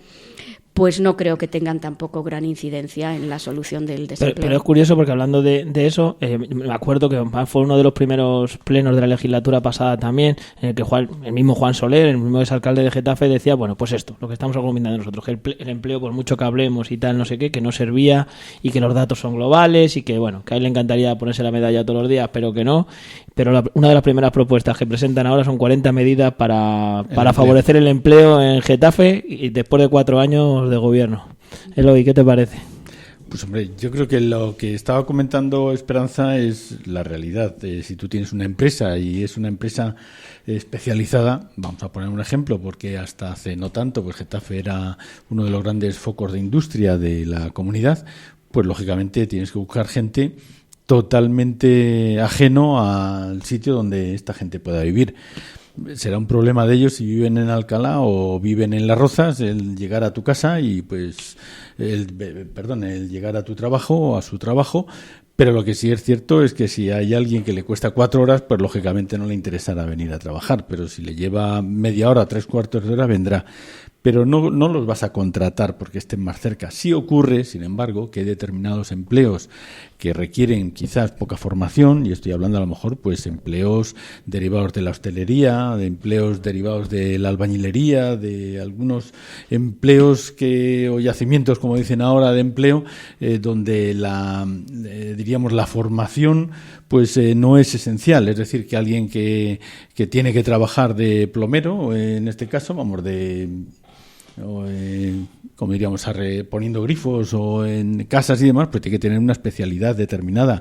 pues no creo que tengan tampoco gran incidencia en la solución del desempleo. Pero es curioso porque hablando de eso, me acuerdo que fue uno de los primeros plenos de la legislatura pasada también, en el que el mismo Juan Soler, el mismo exalcalde de Getafe, decía, bueno, pues esto, lo que estamos argumentando nosotros, que el empleo, por mucho que hablemos y tal, no sé qué, que no servía y que los datos son globales y que, bueno, que a él le encantaría ponerse la medalla todos los días, pero que no. Pero una de las primeras propuestas que presentan ahora son 40 medidas para favorecer el empleo en Getafe y después de 4 años de gobierno. Eloy, ¿qué te parece? Pues hombre, yo creo que lo que estaba comentando Esperanza es la realidad. Si tú tienes una empresa y es una empresa especializada, vamos a poner un ejemplo, porque hasta hace no tanto, pues Getafe era uno de los grandes focos de industria de la comunidad, pues lógicamente tienes que buscar gente totalmente ajeno al sitio donde esta gente pueda vivir. Será un problema de ellos si viven en Alcalá o viven en Las Rozas, el llegar a tu casa y pues el llegar a tu trabajo o a su trabajo. Pero lo que sí es cierto es que si hay alguien que le cuesta 4 horas, pues lógicamente no le interesará venir a trabajar, pero si le lleva media hora, 3/4 de hora, vendrá. pero no los vas a contratar porque estén más cerca. Sí ocurre, sin embargo, que hay determinados empleos que requieren quizás poca formación, y estoy hablando a lo mejor pues empleos derivados de la hostelería, de empleos derivados de la albañilería, de algunos empleos o yacimientos, como dicen ahora, de empleo, donde diríamos la formación pues no es esencial. Es decir, que alguien que tiene que trabajar de plomero, en este caso, como diríamos, poniendo grifos o en casas y demás, pues tiene que tener una especialidad determinada.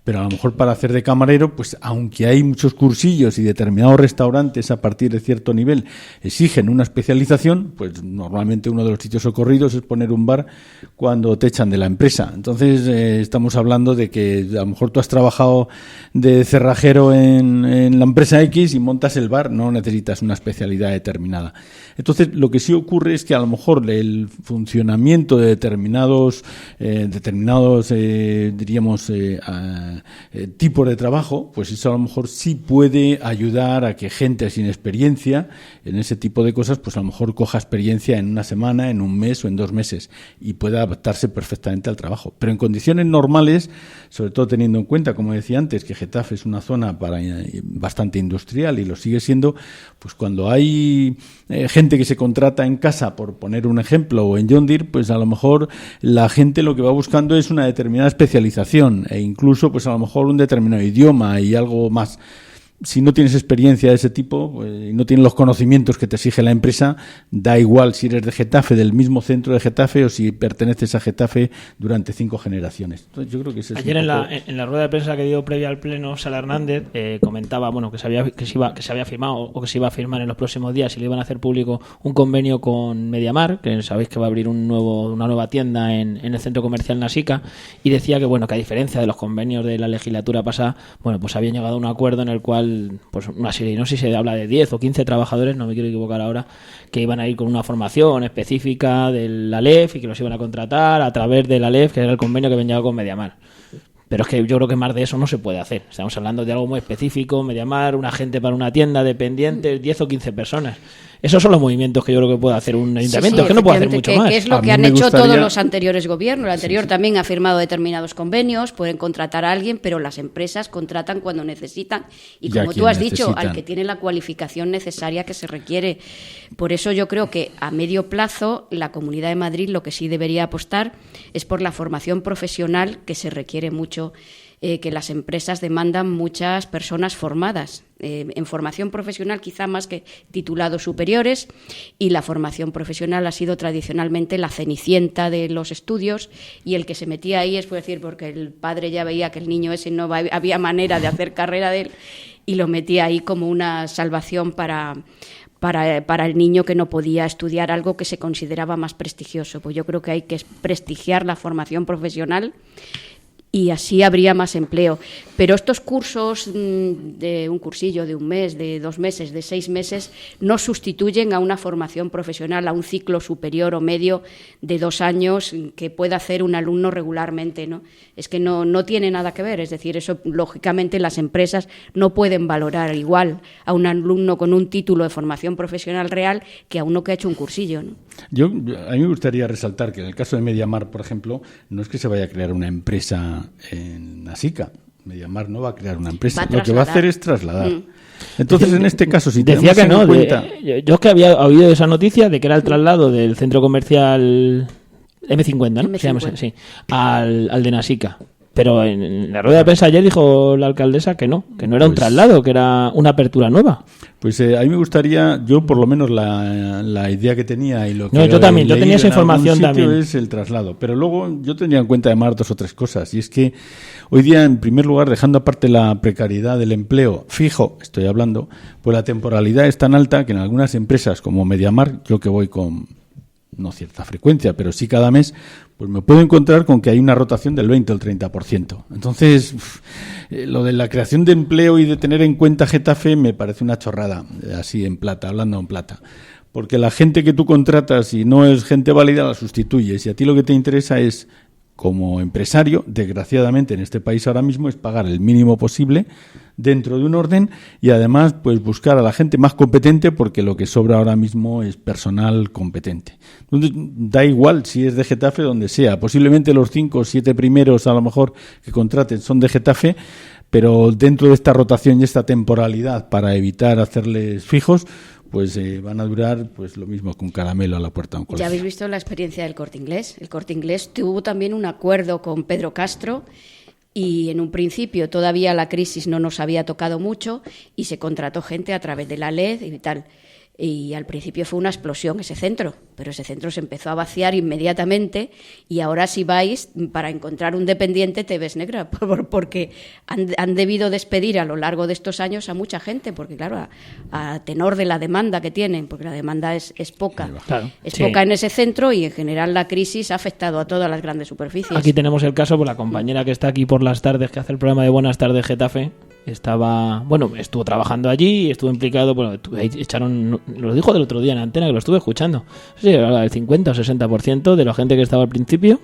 Pero a lo mejor para hacer de camarero, pues aunque hay muchos cursillos y determinados restaurantes a partir de cierto nivel exigen una especialización, pues normalmente uno de los sitios socorridos es poner un bar cuando te echan de la empresa. Entonces estamos hablando de que a lo mejor tú has trabajado de cerrajero en la empresa X y montas el bar, no necesitas una especialidad determinada. Entonces lo que sí ocurre es que a lo mejor el funcionamiento de determinados diríamos tipos de trabajo, pues eso a lo mejor sí puede ayudar a que gente sin experiencia en ese tipo de cosas, pues a lo mejor coja experiencia en una semana, en un mes o en 2 meses y pueda adaptarse perfectamente al trabajo. Pero en condiciones normales, sobre todo teniendo en cuenta, como decía antes, que Getafe es una zona bastante industrial y lo sigue siendo, pues cuando hay gente que se contrata en casa, por poner un ejemplo, o en John Deere, pues a lo mejor la gente lo que va buscando es una determinada especialización e incluso pues a lo mejor un determinado idioma y algo más. Si no tienes experiencia de ese tipo pues, y no tienes los conocimientos que te exige la empresa, da igual si eres de Getafe, del mismo centro de Getafe, o si perteneces a Getafe durante 5 generaciones. Entonces, yo creo que ese es ayer en la rueda de prensa que dio previa al pleno, Sala Hernández comentaba que se había firmado o que se iba a firmar en los próximos días y le iban a hacer público un convenio con Mediamar, que sabéis que va a abrir una nueva tienda en el centro comercial Nasica, y decía que a diferencia de los convenios de la legislatura pasada, pues habían llegado a un acuerdo en el cual pues una serie, no sé si se habla de 10 o 15 trabajadores, no me quiero equivocar ahora, que iban a ir con una formación específica de la LEF y que los iban a contratar a través de la LEF, que era el convenio que habían llegado con Mediamar. Pero es que yo creo que más de eso no se puede hacer. Estamos hablando de algo muy específico, Mediamar, un agente para una tienda, dependientes, 10 o 15 personas. Esos son los movimientos que yo creo que puede hacer un ayuntamiento, es que no puede hacer mucho más. Que es lo que han hecho todos los anteriores gobiernos. El anterior también ha firmado determinados convenios, pueden contratar a alguien, pero las empresas contratan cuando necesitan. Y como tú has dicho, al que tiene la cualificación necesaria que se requiere. Por eso yo creo que a medio plazo la Comunidad de Madrid lo que sí debería apostar es por la formación profesional, que se requiere mucho. Que las empresas demandan muchas personas formadas en formación profesional, quizá más que titulados superiores, y la formación profesional ha sido tradicionalmente la cenicienta de los estudios, y el que se metía ahí es por decir porque el padre ya veía que el niño ese no había manera de hacer carrera de él y lo metía ahí como una salvación para el niño que no podía estudiar algo que se consideraba más prestigioso. Pues yo creo que hay que prestigiar la formación profesional y así habría más empleo. Pero estos cursos de un cursillo de 1 mes, de 2 meses, de 6 meses, no sustituyen a una formación profesional, a un ciclo superior o medio de 2 años que pueda hacer un alumno regularmente, ¿no? Es que no tiene nada que ver. Es decir, eso lógicamente las empresas no pueden valorar igual a un alumno con un título de formación profesional real que a uno que ha hecho un cursillo, ¿no? A mí me gustaría resaltar que en el caso de Mediamar, por ejemplo, no es que se vaya a crear una empresa en Nasica. Mediamar no va a crear una empresa. Lo que va a hacer es trasladar. Entonces, en este caso, si decía que no, cuenta... yo es que había oído esa noticia de que era el traslado del centro comercial M50, ¿no? M50. Se llama así, al de Nasica. Pero en la rueda de prensa ayer dijo la alcaldesa que no era un traslado, que era una apertura nueva. Pues a mí me gustaría, yo por lo menos la idea que tenía y lo que yo tenía esa información también, es el traslado. Pero luego yo tendría en cuenta además 2 o 3 cosas, y es que hoy día, en primer lugar, dejando aparte la precariedad del empleo fijo, estoy hablando, pues la temporalidad es tan alta que en algunas empresas como Mediamar, yo que voy con no cierta frecuencia, pero sí cada mes, pues me puedo encontrar con que hay una rotación del 20 o el 30%. Entonces, lo de la creación de empleo y de tener en cuenta Getafe me parece una chorrada, así en plata, hablando en plata. Porque la gente que tú contratas y no es gente válida la sustituyes, y a ti lo que te interesa es, como empresario, desgraciadamente en este país ahora mismo, es pagar el mínimo posible dentro de un orden y además pues buscar a la gente más competente, porque lo que sobra ahora mismo es personal competente. Entonces, da igual si es de Getafe donde sea, posiblemente los 5 o 7 primeros a lo mejor que contraten son de Getafe, pero dentro de esta rotación y esta temporalidad para evitar hacerles fijos, pues van a durar pues lo mismo que un caramelo a la puerta de un colegio. Ya habéis visto la experiencia del Corte Inglés. El Corte Inglés tuvo también un acuerdo con Pedro Castro y en un principio todavía la crisis no nos había tocado mucho y se contrató gente a través de la LED y tal. Y al principio fue una explosión ese centro, pero ese centro se empezó a vaciar inmediatamente y ahora si vais, para encontrar un dependiente te ves negra, porque han debido despedir a lo largo de estos años a mucha gente, porque claro, a tenor de la demanda que tienen, porque la demanda es poca, claro, poca en ese centro y en general la crisis ha afectado a todas las grandes superficies. Aquí tenemos el caso por la compañera que está aquí por las tardes, que hace el programa de Buenas Tardes Getafe. Estuvo trabajando allí y estuvo implicado, echaron, lo dijo del otro día en Antena, que lo estuve escuchando. Sí, el 50 o 60% de la gente que estaba al principio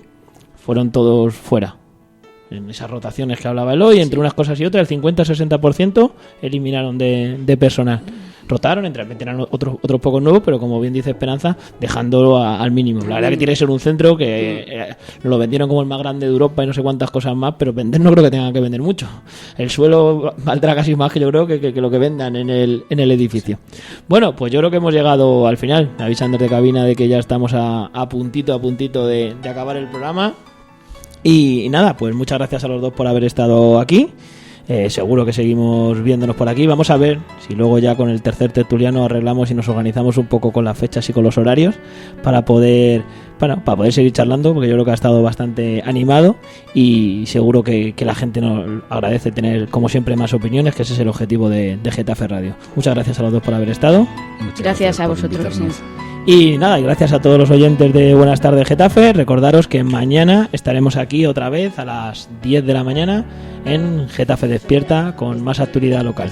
fueron todos fuera. En esas rotaciones que hablaba él hoy, entre unas cosas y otras, el 50 o 60% eliminaron de personal. Rotaron, metieron otros pocos nuevos, pero como bien dice Esperanza, dejándolo al mínimo. La verdad que tiene que ser un centro que lo vendieron como el más grande de Europa y no sé cuántas cosas más, pero vender no creo que tengan que vender mucho. El suelo valdrá casi más que yo creo que lo que vendan en el edificio. Bueno, pues yo creo que hemos llegado al final. Me avisan desde cabina de que ya estamos a puntito de acabar el programa. Y nada, pues muchas gracias a los dos por haber estado aquí. Seguro que seguimos viéndonos por aquí. Vamos a ver si luego ya con el tercer tertuliano arreglamos y nos organizamos un poco con las fechas y con los horarios para poder seguir charlando, porque yo creo que ha estado bastante animado y seguro que la gente nos agradece tener, como siempre, más opiniones, que ese es el objetivo de Getafe Radio. Muchas gracias a los dos por haber estado. Muchas gracias a vosotros. Y nada, y gracias a todos los oyentes de Buenas Tardes Getafe. Recordaros que mañana estaremos aquí otra vez a las 10 de la mañana en Getafe Despierta con más actualidad local.